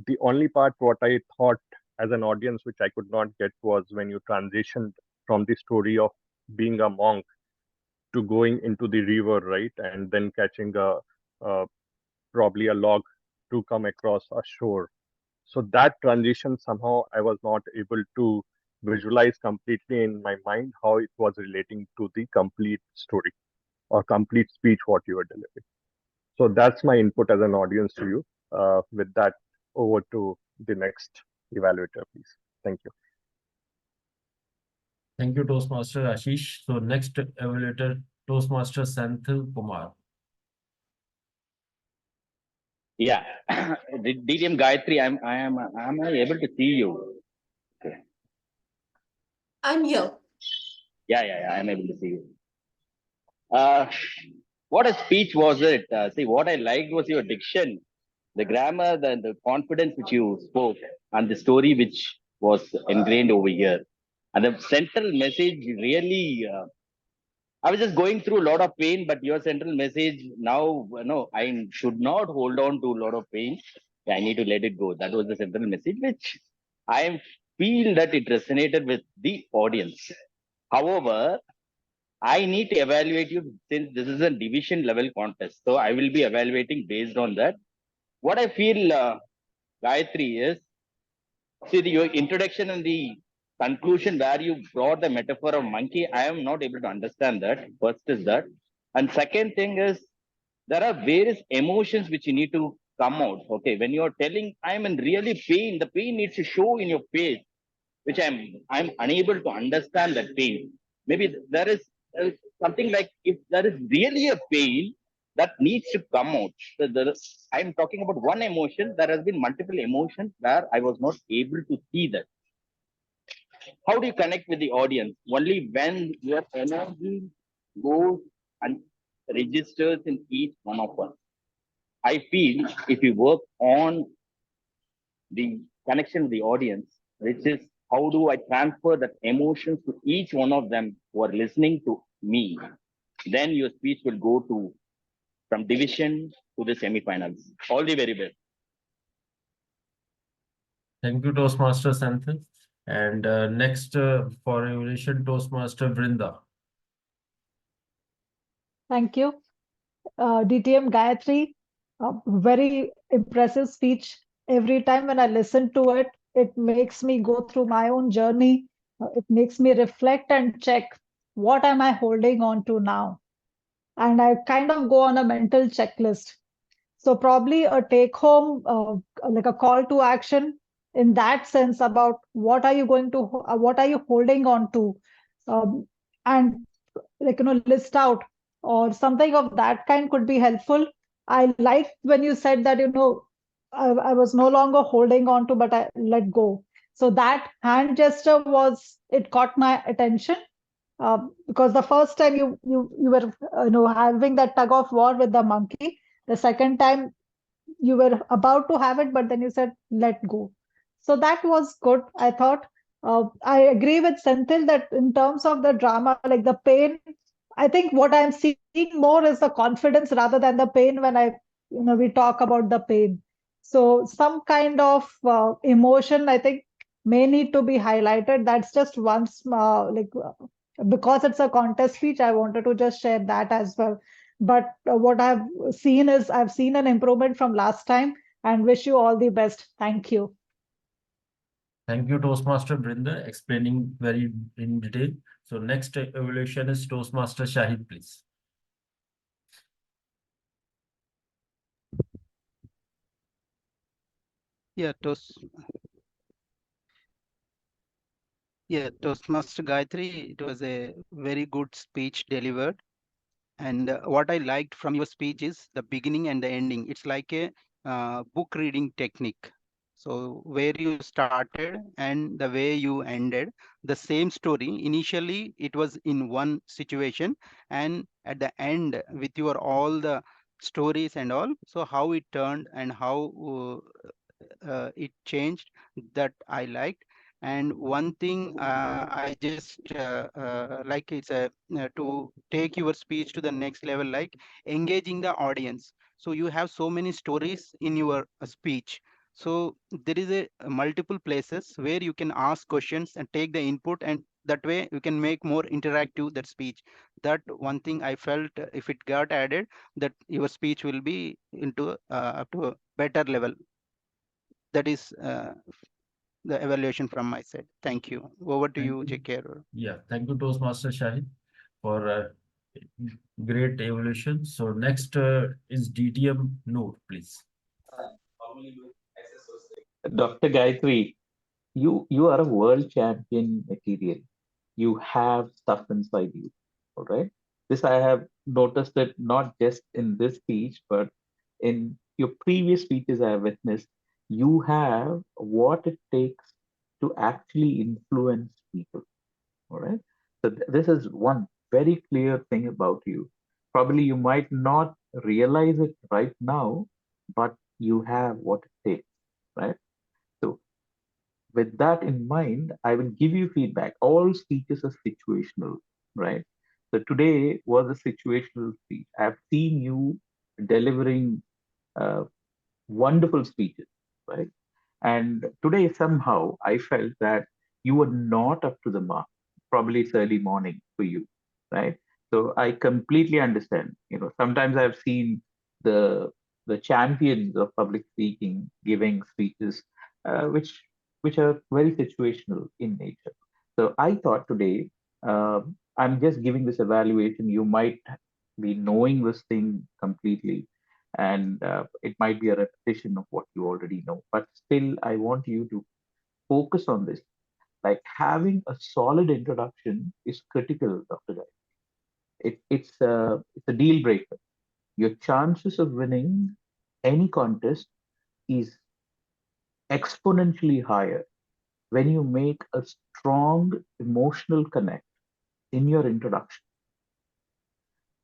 [SPEAKER 6] The only part what I thought as an audience, which I could not get, was when you transitioned from the story of being a monk to going into the river, right, and then catching probably a log to come across a shore. So that transition, somehow I was not able to visualize completely in my mind how it was relating to the complete story or complete speech what you were delivering. So that's my input as an audience to you. With that, over to the next evaluator, please. Thank you.
[SPEAKER 7] Thank you, Toastmaster Ashish. So next evaluator, Toastmaster Senthil Kumar.
[SPEAKER 11] Yeah, DTM Gayatri, am I able to see you? Okay.
[SPEAKER 4] I'm here.
[SPEAKER 11] Yeah, I'm able to see you. What a speech was it? See, what I liked was your diction, the grammar, the confidence which you spoke, and the story which was ingrained over here. And the central message really, I was just going through a lot of pain, but your central message now, no, I should not hold on to a lot of pain. I need to let it go. That was the central message, which I feel that it resonated with the audience. However, I need to evaluate you since this is a division level contest. So I will be evaluating based on that. What I feel, Gayatri, is, see, your introduction and the conclusion where you brought the metaphor of monkey, I am not able to understand that. First is that. And second thing is, there are various emotions which you need to come out. Okay, when you're telling I'm in really pain, the pain needs to show in your face, which I'm unable to understand that pain. Maybe there is something like, if there is really a pain that needs to come out. I'm talking about one emotion. There has been multiple emotions where I was not able to see that. How do you connect with the audience? Only when your energy goes and registers in each one of us. I feel if you work on the connection with the audience, which is how do I transfer that emotions to each one of them who are listening to me, then your speech will go to from division to the semifinals. All the very best.
[SPEAKER 7] Thank you, Toastmaster Santhil. And next for evaluation, Toastmaster Vrinda.
[SPEAKER 5] Thank you. DTM Gayatri, very impressive speech. Every time when I listen to it, it makes me go through my own journey. It makes me reflect and check what am I holding on to now. And I kind of go on a mental checklist. So probably a take home, like a call to action in that sense about what are you what are you holding on to, and like, list out or something of that kind could be helpful. I like when you said that, I was no longer holding on to, but I let go. So that hand gesture it caught my attention. Because the first time you were having that tug of war with the monkey, the second time you were about to have it, but then you said let go. So that was good, I thought. I agree with Senthil that in terms of the drama, like the pain, I think what I'm seeing more is the confidence rather than the pain when we talk about the pain. So some kind of emotion, I think, may need to be highlighted. That's just one small, because it's a contest speech, I wanted to just share that as well. But what I've seen an improvement from last time, and wish you all the best. Thank you.
[SPEAKER 7] Thank you, Toastmaster Vrinda, explaining very in detail. So next evaluation is Toastmaster Shahid, please.
[SPEAKER 2] Yeah, Toastmaster Gayatri, it was a very good speech delivered. And what I liked from your speech is the beginning and the ending. It's like a book reading technique. So where you started and the way you ended, the same story. Initially, it was in one situation, and at the end, with your all the stories and all, so how it turned and how it changed, that I liked. And one thing I just like is to take your speech to the next level, like engaging the audience. So you have so many stories in your speech. So there is a multiple places where you can ask questions and take the input, and that way you can make more interactive that speech. That one thing I felt, if it got added, that your speech will be into up to a better level. That is the evaluation from my side. Thank you. Over to you, JK.
[SPEAKER 7] Yeah, thank you, Toastmaster Shahid, for great evaluation. So next is DTM Noor, please.
[SPEAKER 9] Dr. Gayatri, you are a world champion material. You have stuff inside you. All right. This I have noticed it not just in this speech, but in your previous speeches I have witnessed. You have what it takes to actually influence people. All right. So this is one very clear thing about you. Probably you might not realize it right now, but you have what it takes, right? So with that in mind, I will give you feedback. All speeches are situational, right? So today was a situational speech. I've seen you delivering uh, wonderful speeches, right? And today somehow I felt that you were not up to the mark. Probably it's early morning for you, right? So I completely understand. Sometimes I've seen the champions of public speaking giving speeches, which are very situational in nature. So I thought today, I'm just giving this evaluation. You might be knowing this thing completely, and it might be a repetition of what you already know, but still I want you to focus on this. Like having a solid introduction is critical, Dr. Guy. It's a deal breaker. Your chances of winning any contest is exponentially higher when you make a strong emotional connect in your introduction.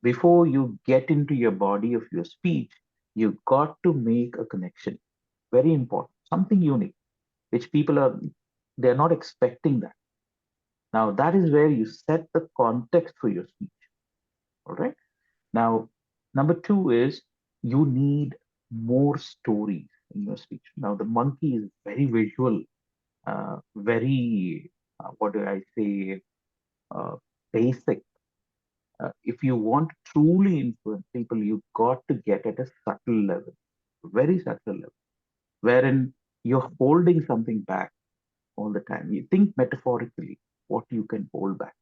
[SPEAKER 9] Before you get into your body of your speech, you've got to make a connection. Very important, something unique, which they're not expecting that. Now, that is where you set the context for your speech. All right. Now, number two is you need more stories in your speech. Now, the monkey is very visual, very, what do I say, basic. If you want to truly influence people, you've got to get at a subtle level, very subtle level, wherein you're holding something back all the time. You think metaphorically what you can hold back,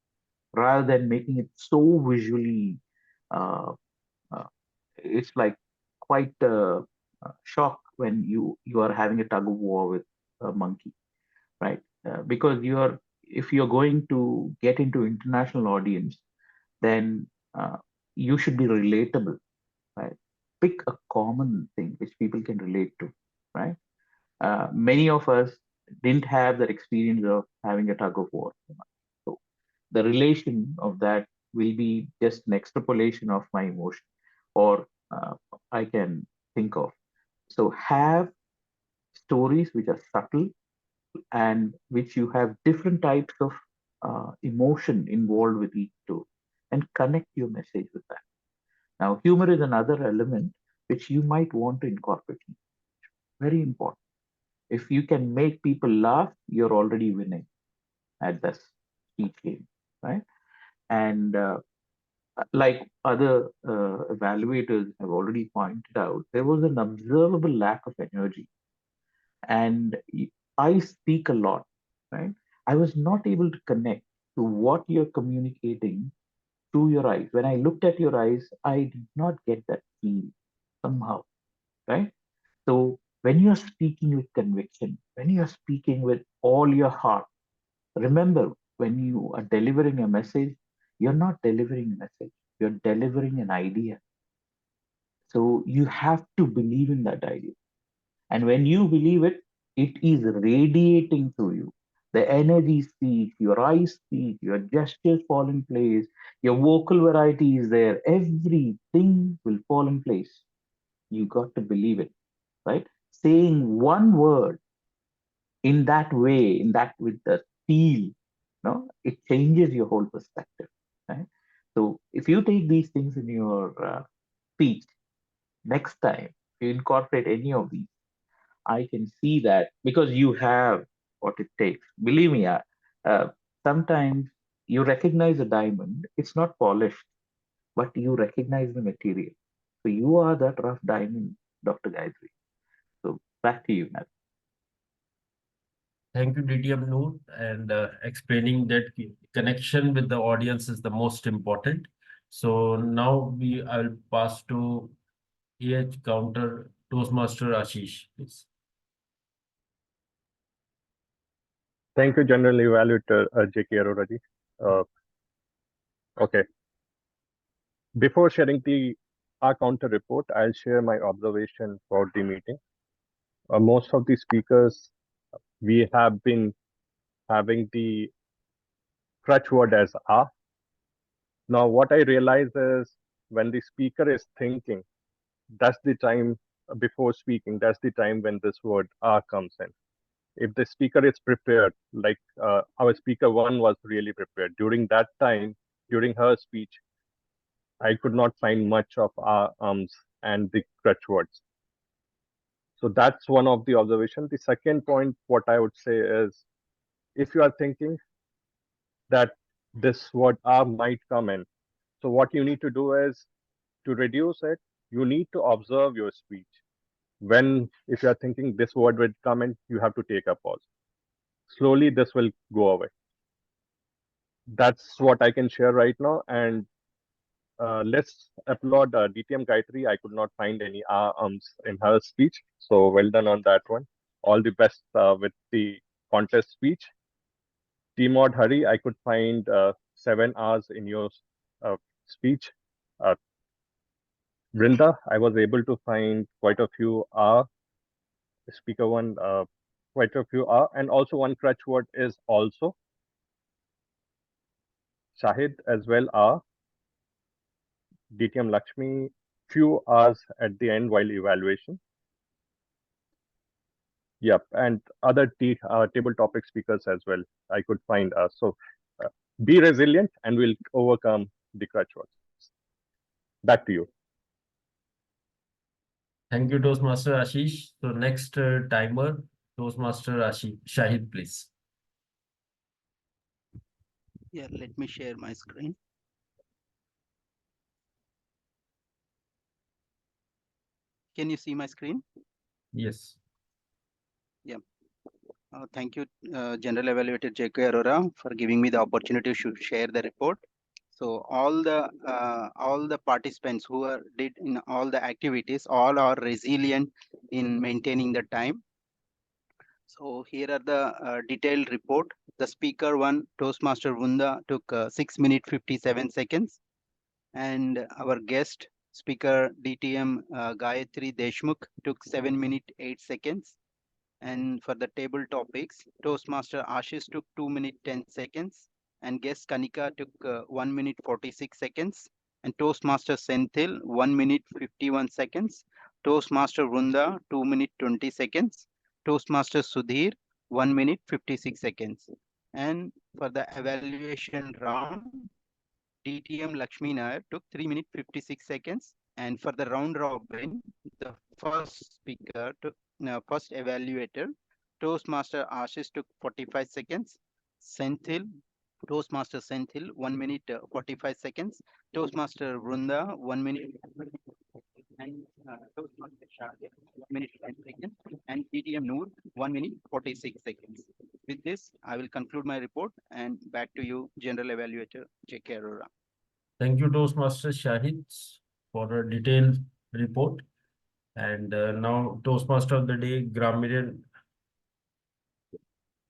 [SPEAKER 9] rather than making it so visually. It's like quite a shock when you are having a tug of war with a monkey, right? Because if you're going to get into international audience, then you should be relatable, right? Pick a common thing which people can relate to, right? Many of us didn't have that experience of having a tug of war. So the relation of that will be just an extrapolation of my emotion, or I can think of. So have stories which are subtle and which you have different types of emotion involved with each story, and connect your message with that. Now, humor is another element which you might want to incorporate. Very important. If you can make people laugh, you're already winning at this speech game, right? And like other evaluators have already pointed out, there was an observable lack of energy. And I speak a lot, right? I was not able to connect to what you're communicating through your eyes. When I looked at your eyes, I did not get that feel somehow, right? So when you're speaking with conviction, when you're speaking with all your heart, remember, when you are delivering a message, you're not delivering a message, you're delivering an idea. So you have to believe in that idea. And when you believe it, it is radiating through you. The energy speaks, your eyes speak, your gestures fall in place, your vocal variety is there, everything will fall in place. You got to believe it, right? Saying one word in that way, in that with the feel, no, it changes your whole perspective, right? So if you take these things in your speech, next time you incorporate any of these, I can see that because you have what it takes. Believe me, sometimes you recognize a diamond, it's not polished, but you recognize the material. So you are that rough diamond, Dr. Gayatri. So back to you, Matt.
[SPEAKER 7] Thank you, DTM Noor, and explaining that connection with the audience is the most important. So now I'll pass to EH counter Toastmaster Ashish, please.
[SPEAKER 6] Thank you, General Evaluator 𝗁𝗲𝗁𝗲𝗁𝗲𝗁𝗲. Okay. Before sharing our counter report, I'll share my observation for the meeting. Most of the speakers, we have been having the crutch word as "ah." Now, what I realize is when the speaker is thinking, that's the time before speaking, that's the time when this word "ah" comes in. If the speaker is prepared, like our speaker one was really prepared, during that time, during her speech, I could not find much of ums and the crutch words. So that's one of the observations. The second point, what I would say is, if you are thinking that this word might come in, so what you need to do is to reduce it, you need to observe your speech. If you are thinking this word will come in, you have to take a pause. Slowly, this will go away. That's what I can share right now. And let's applaud DTM Gayatri. I could not find any in her speech. So well done on that one. All the best with the contest speech. Tmod Hari, I could find 7 hours in your speech. Brinda, I was able to find quite a few speaker one, quite a few and also one crutch word is also. Shahid as well DTM Lakshmi, few hours at the end while evaluation. Yep, and other table topic speakers as well. I could find so be resilient and we'll overcome the crutch words. Back to you.
[SPEAKER 7] Thank you, Toastmaster Ashish. So next timer, Toastmaster Shahid, please.
[SPEAKER 2] Yeah, let me share my screen. Can you see my screen?
[SPEAKER 7] Yes.
[SPEAKER 2] Yeah. Thank you, General Evaluator J.K. Arora, for giving me the opportunity to share the report. So all the participants who did in all the activities, all are resilient in maintaining the time. So here are the detailed report. The speaker one, Toastmaster Vunda, took 6 minutes 57 seconds, and our guest speaker DTM Gayatri Deshmukh took 7 minutes 8 seconds. And for the table topics, Toastmaster Ashish took 2 minutes 10 seconds, and guest Kanika took 1 minute 46 seconds, and Toastmaster Senthil 1 minute 51 seconds, Toastmaster Vrunda 2 minutes 20 seconds, Toastmaster Sudhir 1 minute 56 seconds. And for the evaluation round, DTM Lakshmi Nair took 3 minutes 56 seconds. And for the round robin, the first speaker took first evaluator, Toastmaster Ashish took 45 seconds. Toastmaster Senthil 1 minute 45 seconds. Toastmaster Vrunda 1 minute, and Toastmaster Shahid 1 minute 10 seconds, and DTM Noor 1 minute 46 seconds. With this, I will conclude my report, and back to you, General Evaluator J.K. Arora.
[SPEAKER 7] Thank you, Toastmaster Shahid, for a detailed report. And now Toastmaster of the day, Grammarian.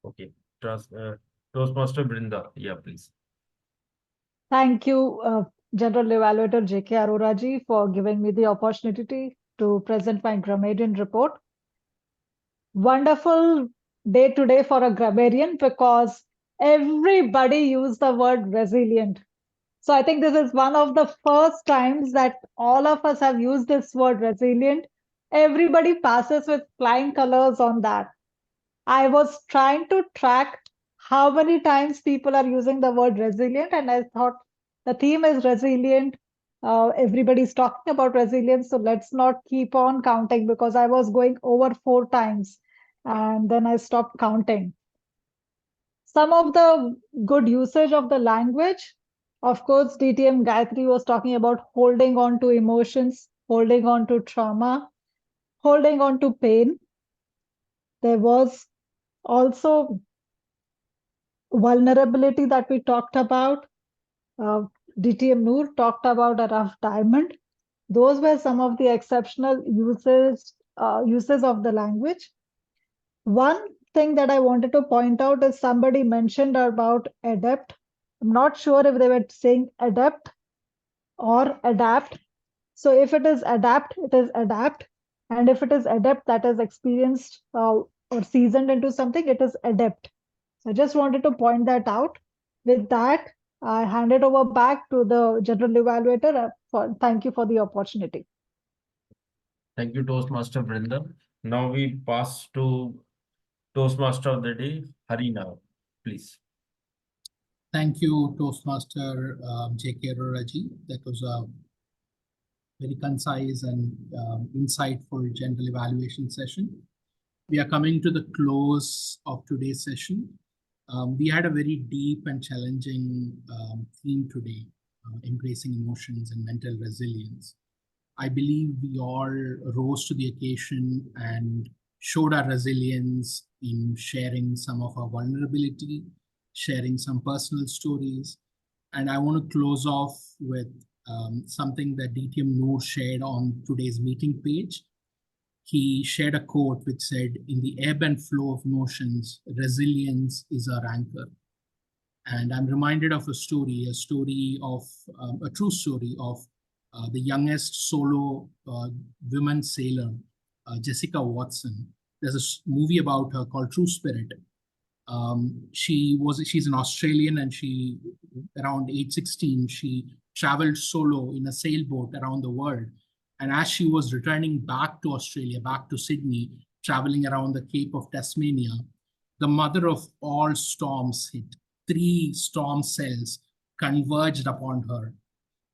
[SPEAKER 7] Okay, Toastmaster Brinda. Yeah, please.
[SPEAKER 5] Thank you, General Evaluator J.K. Arora ji, for giving me the opportunity to present my grammarian report. Wonderful day today for a grammarian because everybody used the word resilient. So I think this is one of the first times that all of us have used this word resilient. Everybody passes with flying colors on that. I was trying to track how many times people are using the word resilient, and I thought the theme is resilient. Everybody's talking about resilience, so let's not keep on counting because I was going over 4 times and then I stopped counting. Some of the good usage of the language, of course, DTM Gayatri was talking about holding on to emotions, holding on to trauma, holding on to pain. There was also vulnerability that we talked about. DTM Noor talked about a rough diamond. Those were some of the exceptional uses of the language. One thing that I wanted to point out is somebody mentioned about adept. I'm not sure if they were saying adept or adapt. So if it is adapt, it is adapt. And if it is adept, that is experienced or seasoned into something, it is adept. So I just wanted to point that out. With that, I hand it over back to the General Evaluator. Thank you for the opportunity.
[SPEAKER 7] Thank you, Toastmaster Brinda. Now we pass to Toastmaster of the day, Harina, please.
[SPEAKER 3] Thank you, Toastmaster J.K. Arora ji. That was a very concise and insightful general evaluation session. We are coming to the close of today's session. We had a very deep and challenging theme today, embracing emotions and mental resilience. I believe we all rose to the occasion and showed our resilience in sharing some of our vulnerability, sharing some personal stories. And I want to close off with something that DTM Noor shared on today's meeting page. He shared a quote which said, "In the ebb and flow of emotions, resilience is our anchor." And I'm reminded of a story of a true story of the youngest solo women sailor, Jessica Watson. There's a movie about her called True Spirit. She's an Australian, and she, around age 16, she traveled solo in a sailboat around the world. And as she was returning back to Australia, back to Sydney, traveling around the Cape of Tasmania, the mother of all storms hit. 3 storm cells converged upon her.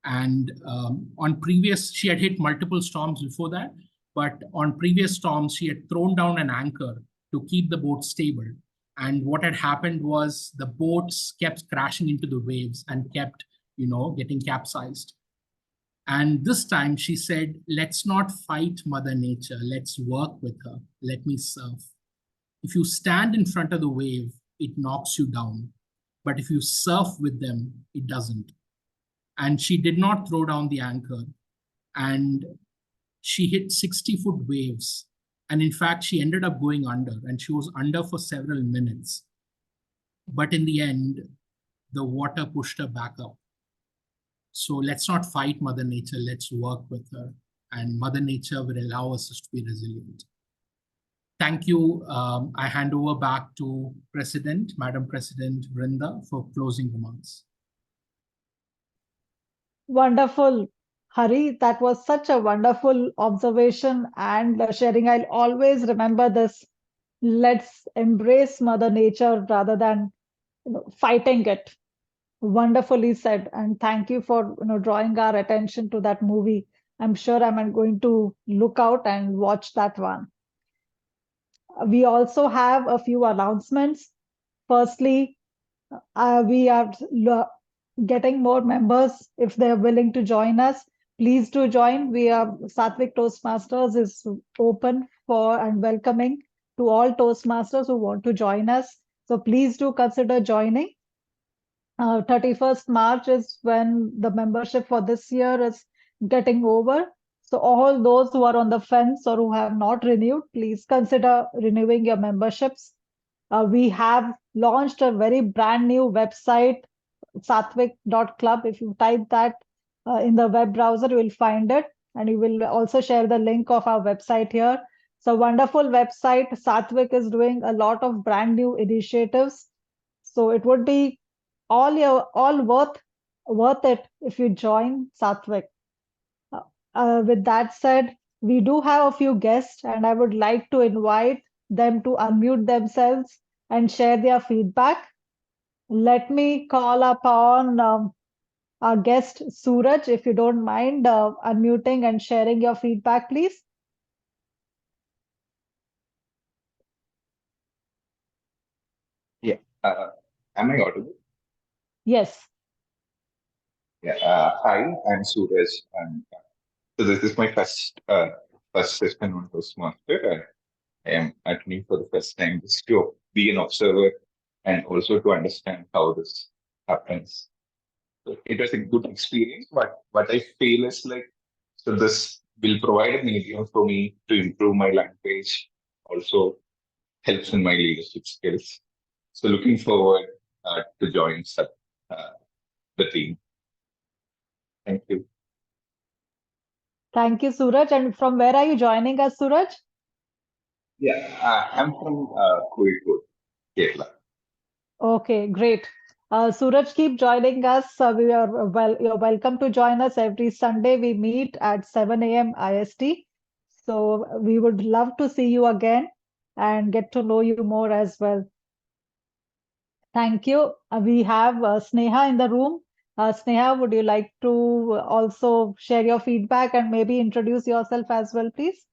[SPEAKER 3] And she had hit multiple storms before that, but on previous storms, she had thrown down an anchor to keep the boat stable. And what had happened was the boats kept crashing into the waves and kept, getting capsized. And this time she said, "Let's not fight Mother Nature. Let's work with her. Let me surf. If you stand in front of the wave, it knocks you down. But if you surf with them, it doesn't." And she did not throw down the anchor. And she hit 60-foot waves. And in fact, she ended up going under, and she was under for several minutes. But in the end, the water pushed her back up. So let's not fight Mother Nature, let's work with her. And Mother Nature will allow us to be resilient. Thank you. I hand over back to Madam President Vrinda, for closing remarks.
[SPEAKER 5] Wonderful, Hari. That was such a wonderful observation and sharing. I'll always remember this. Let's embrace Mother Nature rather than fighting it. Wonderfully said. And thank you for drawing our attention to that movie. I'm sure I'm going to look out and watch that one. We also have a few announcements. Firstly, we are getting more members. If they're willing to join us, please do join. Sattvic Toastmasters is open for and welcoming to all Toastmasters who want to join us. So please do consider joining. 31st March is when the membership for this year is getting over. So all those who are on the fence or who have not renewed, please consider renewing your memberships. We have launched a very brand new website, sattvic.club. If you type that in the web browser, you will find it. And we will also share the link of our website here. So wonderful website. Sattvic is doing a lot of brand new initiatives. So it would be all worth it if you join Sattvic. With that said, we do have a few guests, and I would like to invite them to unmute themselves and share their feedback. Let me call upon our guest Suraj, if you don't mind unmuting and sharing your feedback, please.
[SPEAKER 12] Yeah. Am I audible?
[SPEAKER 5] Yes.
[SPEAKER 12] Yeah. Hi, I'm Suraj. So this is my first session on Toastmaster. I am attending for the first time just to be an observer and also to understand how this happens. So it was a good experience, but what I feel is so this will provide a medium for me to improve my language, also helps in my leadership skills. So looking forward to join the team. Thank you.
[SPEAKER 5] Thank you, Suraj. And from where are you joining us, Suraj?
[SPEAKER 12] Yeah, I'm from Kozhikode, Kerala.
[SPEAKER 5] Okay, great. Suraj, keep joining us. You're welcome to join us every Sunday. We meet at 7 a.m. IST. So we would love to see you again and get to know you more as well. Thank you. We have Sneha in the room. Sneha, would you like to also share your feedback and maybe introduce yourself as well, please?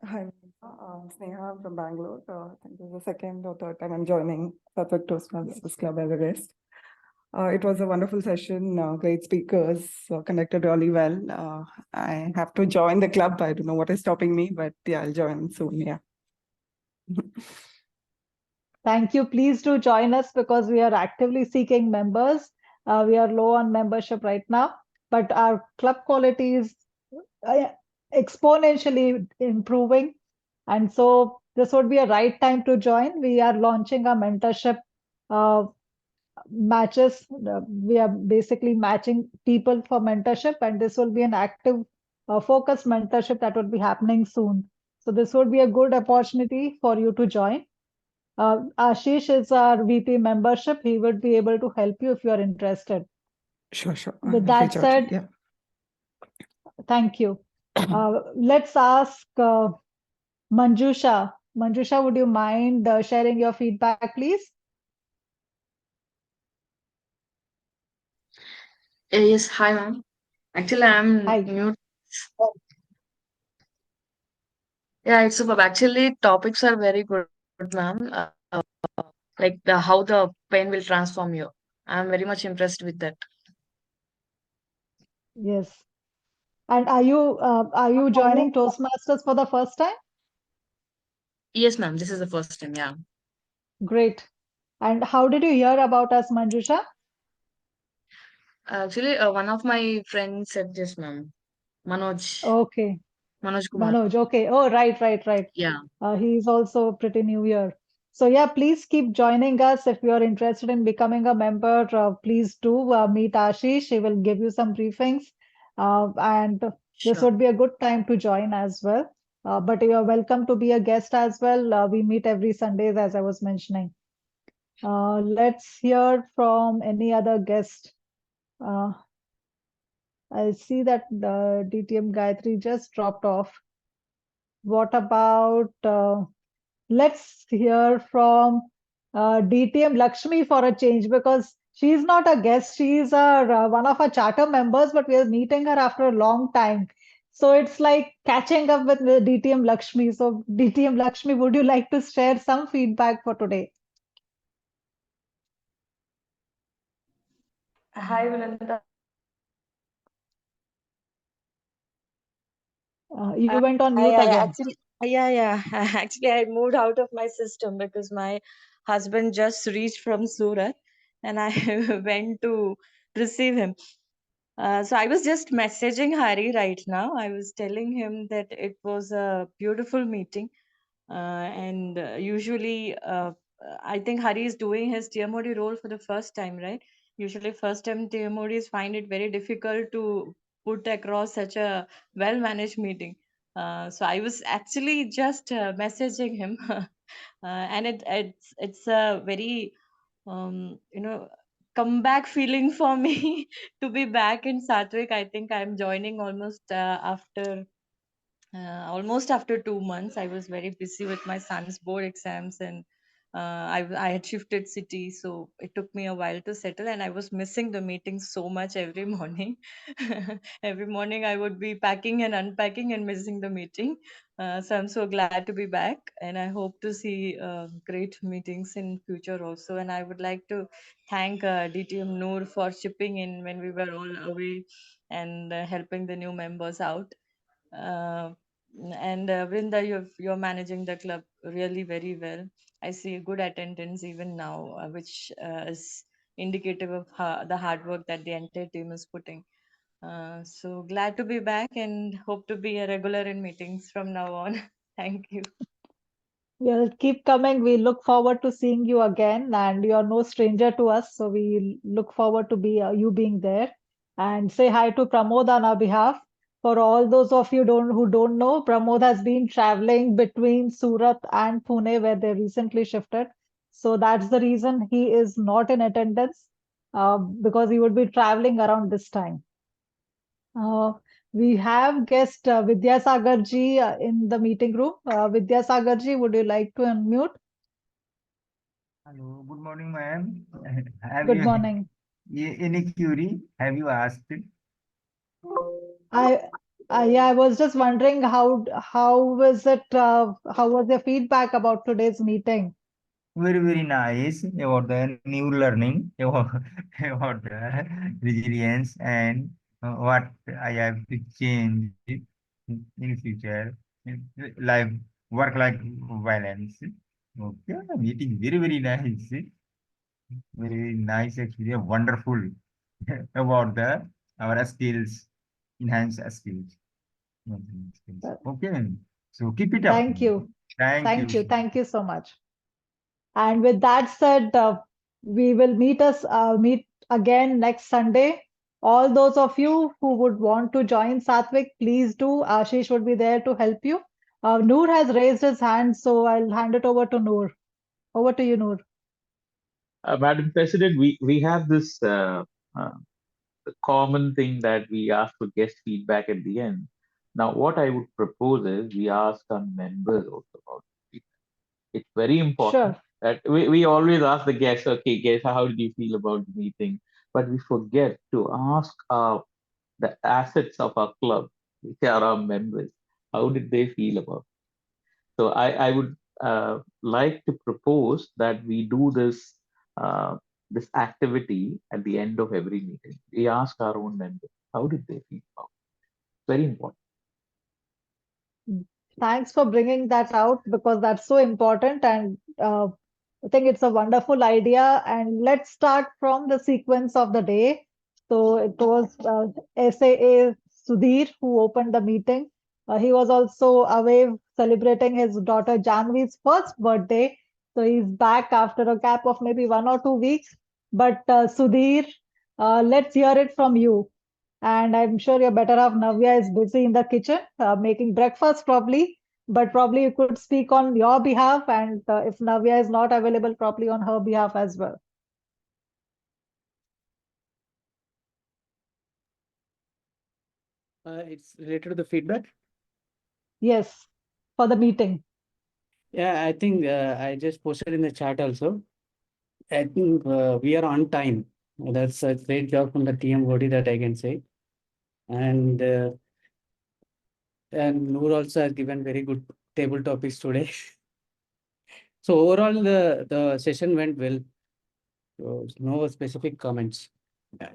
[SPEAKER 13] Hi, Sneha from Bangalore. I think this is the second or third time I'm joining Sattvic Toastmasters Club as a guest. It was a wonderful session, great speakers, connected really well. I have to join the club. I don't know what is stopping me, but yeah, I'll join soon, yeah.
[SPEAKER 5] Thank you. Please do join us because we are actively seeking members. We are low on membership right now. but our club quality is exponentially improving. And so this would be a right time to join. We are launching a mentorship matches. We are basically matching people for mentorship, and this will be an active, focused mentorship that will be happening soon. So this would be a good opportunity for you to join. Ashish is our VP membership. He would be able to help you if you are interested.
[SPEAKER 13] Sure, sure.
[SPEAKER 5] With that said,
[SPEAKER 13] Yeah.
[SPEAKER 5] thank you. Let's ask Manjusha. Manjusha, would you mind sharing your feedback, please?
[SPEAKER 14] Yes, hi ma'am. Actually, I'm
[SPEAKER 5] Hi.
[SPEAKER 14] mute. Yeah, it's superb. Actually, topics are very good, ma'am. Like how the pain will transform you. I'm very much impressed with that.
[SPEAKER 5] Yes. And are you joining Toastmasters for the first time?
[SPEAKER 14] Yes, ma'am. This is the first time. Yeah.
[SPEAKER 5] Great. And how did you hear about us, Manjusha?
[SPEAKER 14] Actually, one of my friends said this, ma'am. Manoj.
[SPEAKER 5] Okay.
[SPEAKER 14] Manoj Kumar.
[SPEAKER 5] Manoj. Okay. Oh, right.
[SPEAKER 14] Yeah.
[SPEAKER 5] He's also pretty new here. So yeah, please keep joining us. If you're interested in becoming a member, please do meet Ashish. He will give you some briefings. And this
[SPEAKER 14] Sure.
[SPEAKER 5] would be a good time to join as well. But you're welcome to be a guest as well. We meet every Sundays, as I was mentioning. Let's hear from any other guest. I see that the DTM Gayatri just dropped off. What about, let's hear from DTM Lakshmi for a change, because she's not a guest. She's one of our charter members, but we are meeting her after a long time. So it's like catching up with the DTM Lakshmi. So DTM Lakshmi, would you like to share some feedback for today?
[SPEAKER 8] Hi, Vinanda.
[SPEAKER 5] You went on mute again.
[SPEAKER 8] Actually, I moved out of my system because my husband just reached from Surat and I went to receive him. So I was just messaging Hari right now. I was telling him that it was a beautiful meeting. And usually, I think Hari is doing his TMOD role for the first time, right? Usually, first time TMODs find it very difficult to put across such a well managed meeting. So I was actually just messaging him, and it's a very comeback feeling for me to be back in Sattvic. I think I'm joining almost after 2 months. I was very busy with my son's board exams, and I had shifted city, so it took me a while to settle. And I was missing the meetings so much every morning. Every morning I would be packing and unpacking and missing the meeting. So I'm so glad to be back, and I hope to see great meetings in future also. And I would like to thank DTM Noor for chipping in when we were all away and helping the new members out. Uh, and Vrinda, you're managing the club really very well. I see good attendance even now, which is indicative of the hard work that the entire team is putting. So glad to be back and hope to be a regular in meetings from now on. Thank you.
[SPEAKER 5] Yeah, keep coming. We look forward to seeing you again, and you're no stranger to us, so we look forward to you being there. And say hi to Pramod on our behalf. For all those of you who don't know, Pramod has been traveling between Surat and Pune, where they recently shifted. So that's the reason he is not in attendance, because he would be traveling around this time. We have guest Vidyasagar ji in the meeting room. Vidyasagar ji, would you like to unmute?
[SPEAKER 15] Hello, good morning, ma'am. Have
[SPEAKER 5] Good
[SPEAKER 15] you
[SPEAKER 5] morning.
[SPEAKER 15] any query? Have you asked?
[SPEAKER 5] I was just wondering how was it? How was your feedback about today's meeting?
[SPEAKER 15] Very nice about the new learning about the resilience and what I have to change in future, life work-life balance. Okay, meeting very nice, very nice experience, wonderful about the our skills, enhance skills. Okay, so keep it up.
[SPEAKER 5] Thank you.
[SPEAKER 15] Thank you.
[SPEAKER 5] Thank you so much. And with that said, we will meet again next Sunday. All those of you who would want to join Sattvic, please do. Ashish would be there to help you. Noor has raised his hand, so I'll hand it over to Noor. Over to you, Noor.
[SPEAKER 9] Madam President, we have this common thing that we ask for guest feedback at the end. Now, what I would propose is we ask our members also about feedback. It's very important that we always ask the guests, okay, guests, how did you feel about the meeting? But we forget to ask the assets of our club, which are our members, how did they feel about it? So I would like to propose that we do this this activity at the end of every meeting. We ask our own members, how did they feel about it? Very important.
[SPEAKER 5] Thanks for bringing that out because that's so important, and I think it's a wonderful idea. And let's start from the sequence of the day. So it was SAA Sudhir who opened the meeting. He was also away celebrating his daughter Janvi's first birthday. So he's back after a gap of maybe 1 or 2 weeks. But Sudhir, let's hear it from you. And I'm sure your better half Navya is busy in the kitchen making breakfast probably, but probably you could speak on your behalf, and if Navya is not available, probably on her behalf as well.
[SPEAKER 1] It's related to the feedback?
[SPEAKER 5] Yes, for the meeting.
[SPEAKER 1] Yeah, I think I just posted in the chat also. I think we are on time. That's a great job from the TM body that I can say. And Noor also has given very good table topics today. So overall, the session went well. So no specific comments. Yeah.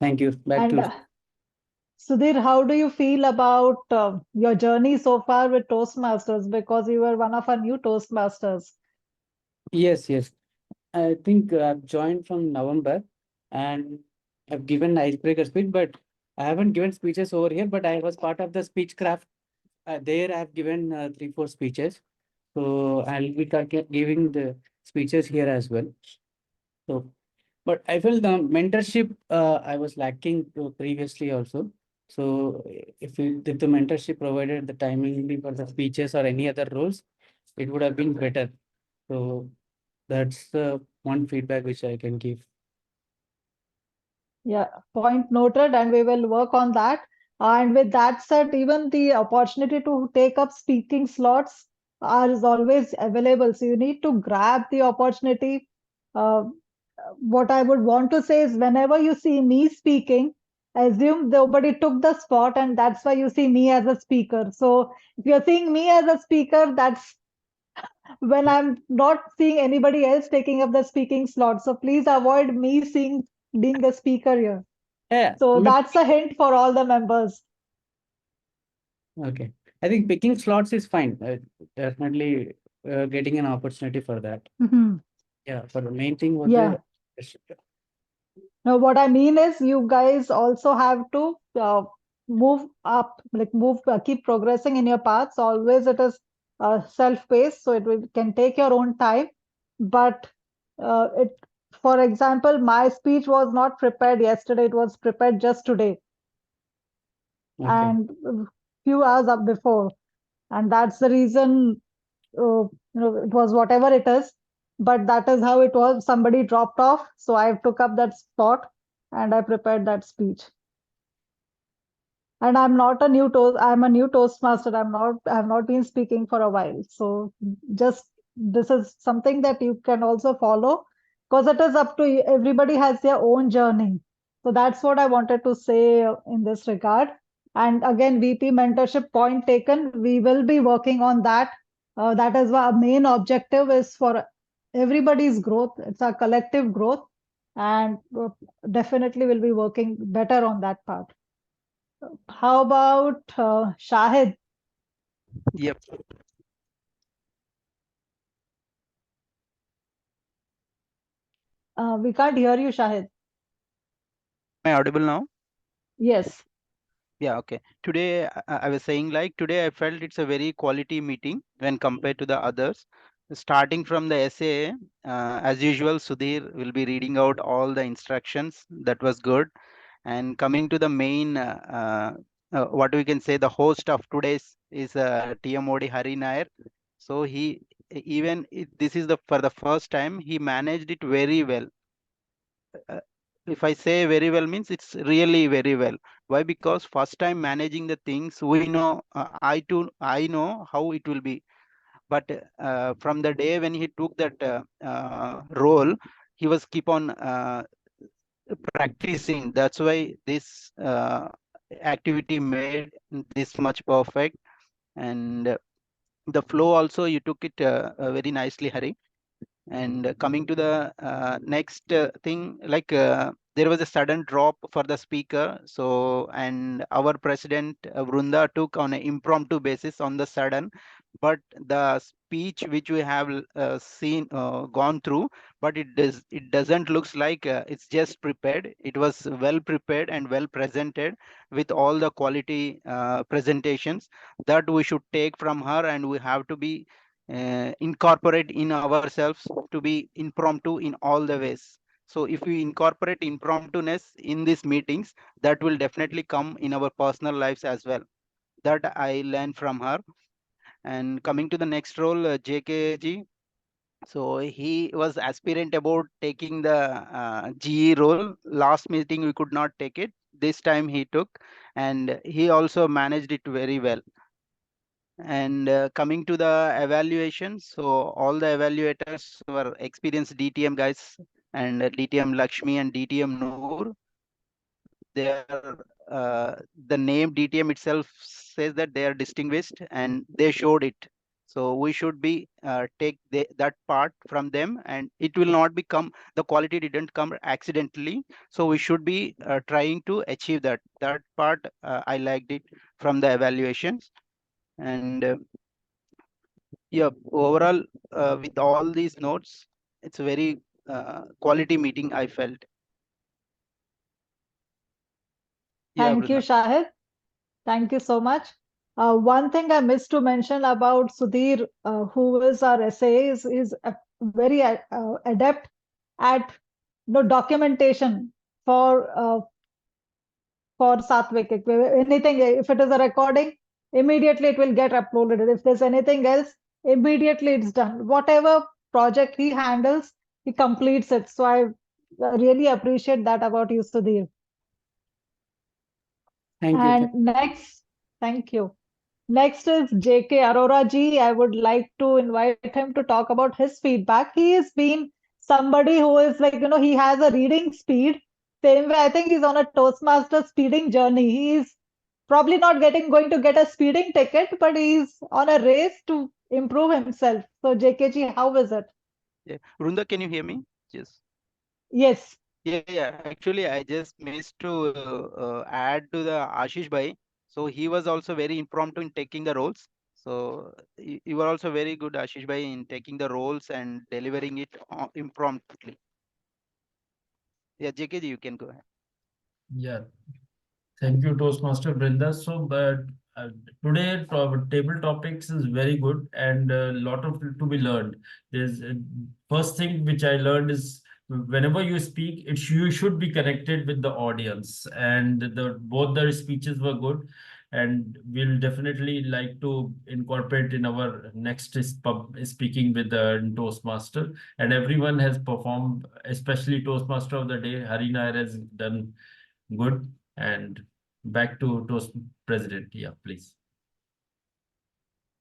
[SPEAKER 1] Thank you. Back to you.
[SPEAKER 5] Sudhir, how do you feel about your journey so far with Toastmasters? Because you were one of our new Toastmasters.
[SPEAKER 1] Yes. I think I've joined from November and I've given icebreaker speech, but I haven't given speeches over here, but I was part of the speech craft. There I have given 3-4 speeches. So I'll be giving the speeches here as well. So, but I feel the mentorship I was lacking previously also. So if the mentorship provided the timing for the speeches or any other roles, it would have been better. So that's the one feedback which I can give.
[SPEAKER 5] Yeah, point noted, and we will work on that. And with that said, even the opportunity to take up speaking slots is always available. So you need to grab the opportunity. What I would want to say is whenever you see me speaking, assume nobody took the spot, and that's why you see me as a speaker. So if you're seeing me as a speaker, that's when I'm not seeing anybody else taking up the speaking slot. So please avoid me being the speaker here.
[SPEAKER 1] Yeah.
[SPEAKER 5] So that's a hint for all the members.
[SPEAKER 1] Okay. I think picking slots is fine. Definitely getting an opportunity for that. Yeah, for the main thing was
[SPEAKER 5] Yeah. Now, what I mean is you guys also have to move up, keep progressing in your paths. Always it is self-paced, so can take your own time. But for example, my speech was not prepared yesterday. It was prepared just today.
[SPEAKER 1] Okay.
[SPEAKER 5] And a few hours up before. And that's the reason, it was whatever it is. But that is how it was. Somebody dropped off, so I took up that spot and I prepared that speech. And I'm not a new I'm a new Toastmaster. I have not been speaking for a while. So just this is something that you can also follow, because it is up to you. Everybody has their own journey. So that's what I wanted to say in this regard. And again, VP mentorship, point taken. We will be working on that. That is our main objective is for everybody's growth. It's our collective growth, and definitely we'll be working better on that part. How about Shahid?
[SPEAKER 2] Yep.
[SPEAKER 5] We can't hear you, Shahid.
[SPEAKER 2] Am I audible now?
[SPEAKER 5] Yes.
[SPEAKER 2] Yeah, okay. Today, I was saying like today I felt it's a very quality meeting when compared to the others. Starting from the essay, as usual, Sudhir will be reading out all the instructions. That was good. And coming to the main, what we can say, the host of today's is TMOD Hari Nair. So he, this is the for the first time, he managed it very well. If I say very well means it's really very well. Why? Because first time managing the things, we know, I know how it will be. But from the day when he took that role, he was keep on practicing. That's why this activity made this much perfect. And the flow also, you took it very nicely, Hari. And coming to the next thing, like there was a sudden drop for the speaker. So, and our president Vrunda took on an impromptu basis on the sudden, but the speech which we have gone through, but it doesn't looks like it's just prepared. It was well prepared and well presented with all the quality presentations that we should take from her, and we have to be incorporate in ourselves to be impromptu in all the ways. So if we incorporate impromptuness in these meetings, that will definitely come in our personal lives as well. That I learned from her. And coming to the next role, JKG. So he was aspirant about taking the GE role. Last meeting we could not take it. This time he took, and he also managed it very well. And coming to the evaluation, so all the evaluators were experienced DTM guys, and DTM Lakshmi and DTM Noor. They are the name DTM itself says that they are distinguished, and they showed it. So we should be take that part from them, and it will not become, the quality didn't come accidentally. So we should be trying to achieve that part. I liked it from the evaluations. And yeah, overall, with all these notes, it's a very quality meeting, I felt. Yeah,
[SPEAKER 5] Thank you,
[SPEAKER 2] Brenda.
[SPEAKER 5] Shahid. Thank you so much. One thing I missed to mention about Sudhir, who is our essay, is very adept at documentation for Sattvic. Anything, if it is a recording, immediately it will get uploaded. If there's anything else, immediately it's done. Whatever project he handles, he completes it. So I really appreciate that about you, Sudhir.
[SPEAKER 1] Thank you.
[SPEAKER 5] And next, thank you. Next is JK Arora ji. I would like to invite him to talk about his feedback. He has been somebody who is like, he has a reading speed. Same way, I think he's on a Toastmaster speeding journey. He's probably not going to get a speeding ticket, but he's on a race to improve himself. So JK ji, how is it?
[SPEAKER 2] Yeah. Vrunda, can you hear me? Yes.
[SPEAKER 5] Yes.
[SPEAKER 2] Yeah. Actually, I just missed to add to the Ashish Bhai. So he was also very impromptu in taking the roles. So you were also very good, Ashish Bhai, in taking the roles and delivering it impromptu. Yeah, JKG, you can go ahead.
[SPEAKER 7] Yeah, thank you, Toastmaster Brinda. So, but today table topics is very good and a lot of to be learned. There's first thing which I learned is whenever you speak, you should be connected with the audience, and both the speeches were good, and we'll definitely like to incorporate in our next speaking with the Toastmaster. And everyone has performed, especially Toastmaster of the day, Hari Nair has done good. And back to Toast President. Yeah, please.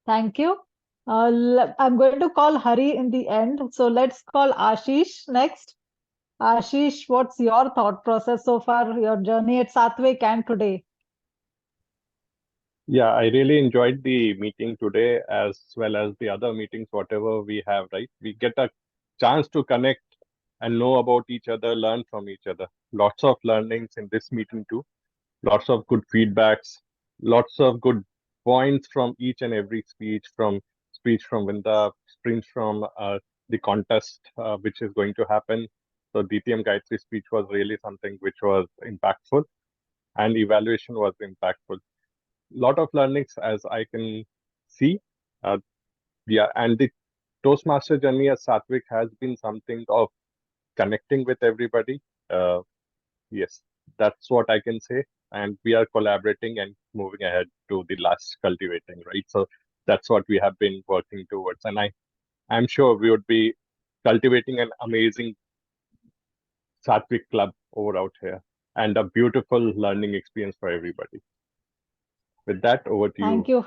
[SPEAKER 5] Thank you. I'm going to call Hari in the end. So let's call Ashish next. Ashish, what's your thought process so far, your journey at Sattvic and today?
[SPEAKER 6] Yeah, I really enjoyed the meeting today as well as the other meetings, whatever we have, right? We get a chance to connect and know about each other, learn from each other. Lots of learnings in this meeting too. Lots of good feedbacks, lots of good points from each and every speech from Vinda, springs from the contest which is going to happen. So DTM Gayatri speech was really something which was impactful, and evaluation was impactful. Lot of learnings as I can see. And the Toastmaster journey as Sattvic has been something of connecting with everybody. Yes, that's what I can say. And we are collaborating and moving ahead to the last cultivating, right? So that's what we have been working towards. And I'm sure we would be cultivating an amazing Sattvic club over out here and a beautiful learning experience for everybody. With that, over to you.
[SPEAKER 5] Thank you.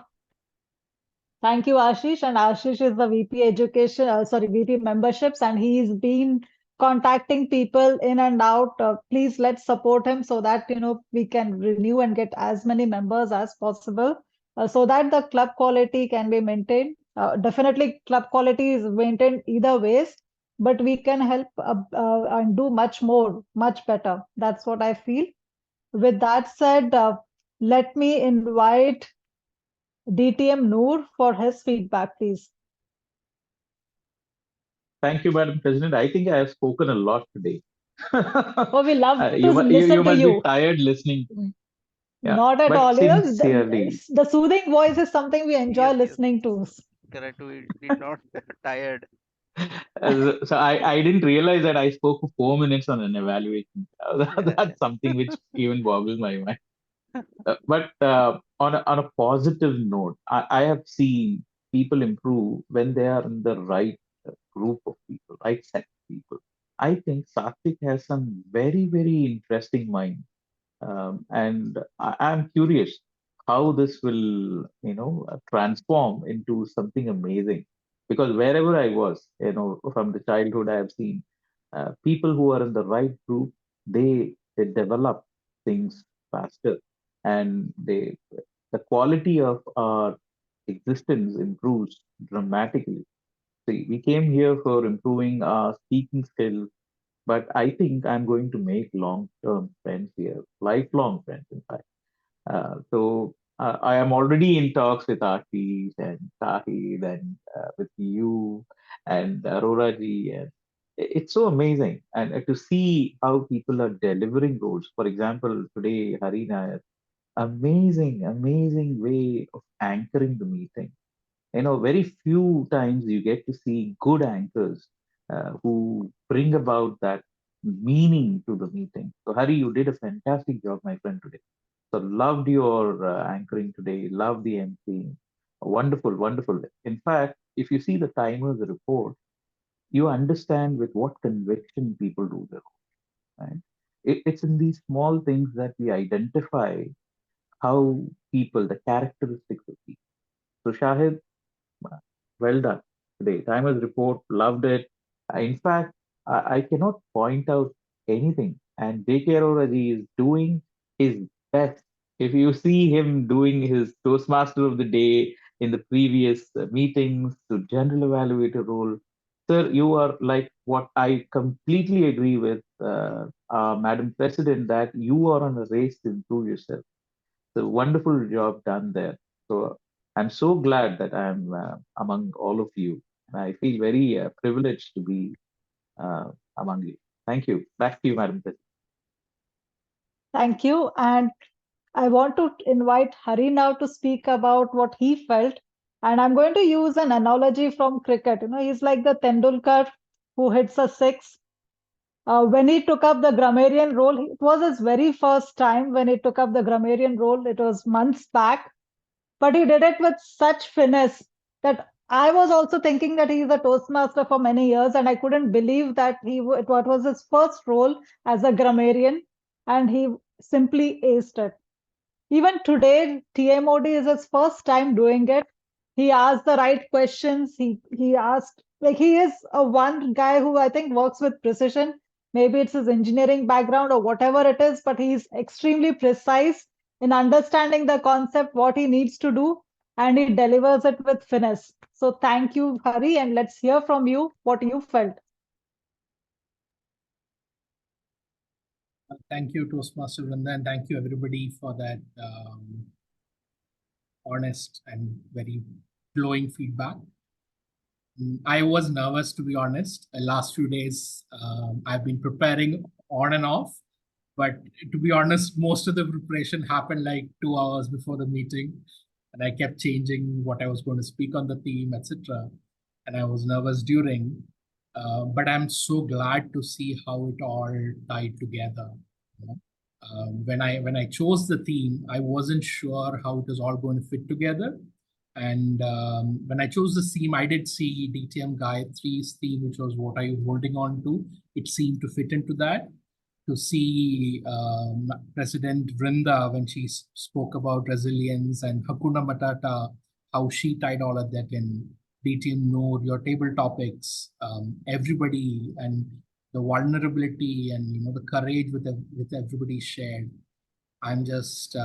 [SPEAKER 5] Thank you, Ashish. And Ashish is the VP Education, VP Memberships, and he's been contacting people in and out. Please let's support him so that we can renew and get as many members as possible, so that the club quality can be maintained. Definitely, club quality is maintained either ways, but we can help and do much more, much better. That's what I feel. With that said, let me invite DTM Noor for his feedback, please.
[SPEAKER 9] Thank you, Madam President. I think I have spoken a lot today.
[SPEAKER 5] Oh, we love to
[SPEAKER 9] you
[SPEAKER 5] listen to
[SPEAKER 9] must
[SPEAKER 5] you.
[SPEAKER 9] be tired listening to me. Yeah,
[SPEAKER 5] Not at
[SPEAKER 9] but
[SPEAKER 5] all.
[SPEAKER 9] sincerely,
[SPEAKER 5] The soothing voice is something we enjoy
[SPEAKER 2] Yes,
[SPEAKER 5] listening to.
[SPEAKER 2] correct. We did not tired.
[SPEAKER 9] so I didn't realize that I spoke for 4 minutes on an evaluation. That's something which even boggles my mind. But on a positive note, I have seen people improve when they are in the right group of people, right set of people. I think Sattvic has some very, very interesting mind. And I'm curious how this will, transform into something amazing. Because wherever I was, from the childhood, I have seen people who are in the right group, they develop things faster, and the quality of our existence improves dramatically. See, we came here for improving our speaking skills, but I think I'm going to make long-term friends here, lifelong friends, in fact. So I am already in talks with Ashish and Sahid and with you and Aurora ji. And it's so amazing. And to see how people are delivering roles. For example, today, Harina, amazing, amazing way of anchoring the meeting. Very few times you get to see good anchors who bring about that meaning to the meeting. So, Hari, you did a fantastic job, my friend, today. So, loved your anchoring today, loved the MC. Wonderful, wonderful. In fact, if you see the timer's report, you understand with what conviction people do their work, right? It's in these small things that we identify how people, the characteristics of people. So, Shahid, well done today. Timer's report, loved it. In fact, I cannot point out anything. And J.K. Arora is doing his best. If you see him doing his Toastmaster of the day in the previous meetings to general evaluator role, sir, you are like what I completely agree with Madam President, that you are on a race to improve yourself. So wonderful job done there. So I'm so glad that I'm among all of you. And I feel very privileged to be among you. Thank you. Back to you, Madam President.
[SPEAKER 5] Thank you. And I want to invite Hari now to speak about what he felt. And I'm going to use an analogy from cricket. He's like the Tendulkar who hits a six. When he took up the grammarian role, it was his very first time when he took up the grammarian role. It was months back, but he did it with such finesse that I was also thinking that he's a Toastmaster for many years, and I couldn't believe that it was his first role as a grammarian, and he simply aced it. Even today, TMOD is his first time doing it. He asked the right questions. He asked, like, he is a one guy who I think works with precision. Maybe it's his engineering background or whatever it is, but he's extremely precise in understanding the concept, what he needs to do, and he delivers it with finesse. So thank you, Hari, and let's hear from you what you felt.
[SPEAKER 3] Thank you, Toastmaster Vrinda, and thank you everybody for that honest and very glowing feedback. I was nervous, to be honest. The last few days, I've been preparing on and off. But to be honest, most of the preparation happened like 2 hours before the meeting. And I kept changing what I was going to speak on the theme, etc. And I was nervous during. But I'm so glad to see how it all tied together. You know? When I chose the theme, I wasn't sure how it was all going to fit together. And when I chose the theme, I did see DTM Gayatri's theme, which was what are you holding on to? It seemed to fit into that. To see President Vrinda, when she spoke about resilience, and Hakuna Matata, how she tied all of that in. DTM Noor, your table topics, everybody, and the vulnerability and the courage with everybody shared. I'm just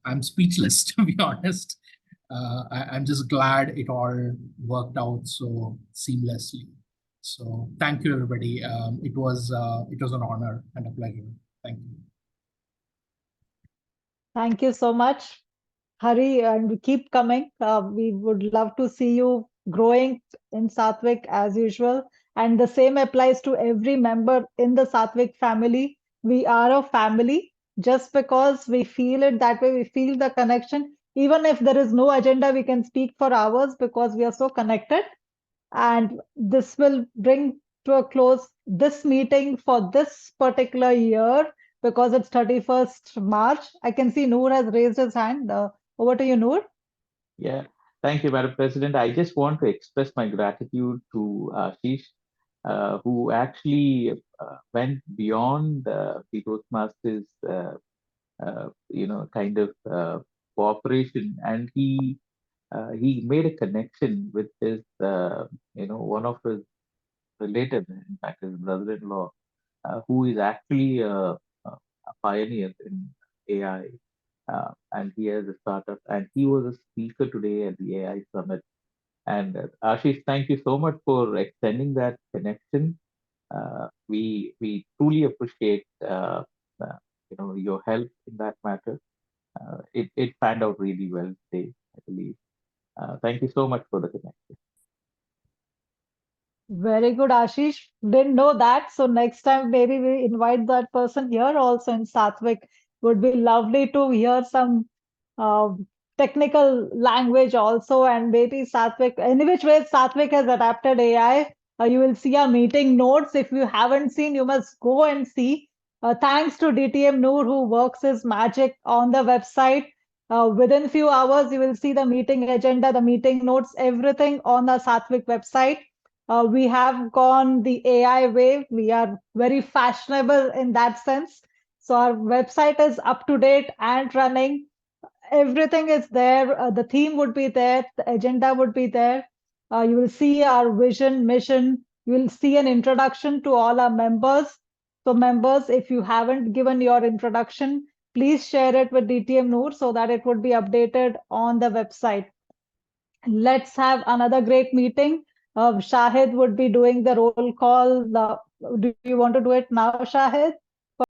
[SPEAKER 3] I'm speechless, to be honest. I'm just glad it all worked out so seamlessly. So thank you, everybody. It was an honor and a pleasure. Thank you.
[SPEAKER 5] Thank you so much, Hari, and keep coming. We would love to see you growing in Sattvic as usual. And the same applies to every member in the Sattvic family. We are a family. Just because we feel it that way, we feel the connection. Even if there is no agenda, we can speak for hours because we are so connected. And this will bring to a close this meeting for this particular year because it's 31st March. I can see Noor has raised his hand. Over to you, Noor.
[SPEAKER 9] Yeah, thank you, Madam President. I just want to express my gratitude to Ashish, who actually went beyond the Toastmasters, kind of cooperation, and he made a connection with his, one of his relative, in fact, his brother-in-law, who is actually a pioneer in AI. And he has a startup, and he was a speaker today at the AI Summit. And Ashish, thank you so much for extending that connection. We truly appreciate your help in that matter. It panned out really well today, I believe. Thank you so much for the connection.
[SPEAKER 5] Very good, Ashish. Didn't know that. So next time, maybe we invite that person here also in Sattvic. Would be lovely to hear some technical language also, and maybe Sattvic. In which way Sattvic has adapted AI. You will see our meeting notes. If you haven't seen, you must go and see. Thanks to DTM Noor, who works his magic on the website. Within few hours, you will see the meeting agenda, the meeting notes, everything on the Sattvic website. We have gone the AI way. We are very fashionable in that sense. So our website is up to date and running. Everything is there. The theme would be there. The agenda would be there. You will see our vision, mission. You will see an introduction to all our members. So members, if you haven't given your introduction, please share it with DTM Noor so that it would be updated on the website. Let's have another great meeting. Shahid would be doing the roll call. Do you want to do it now, Shahid?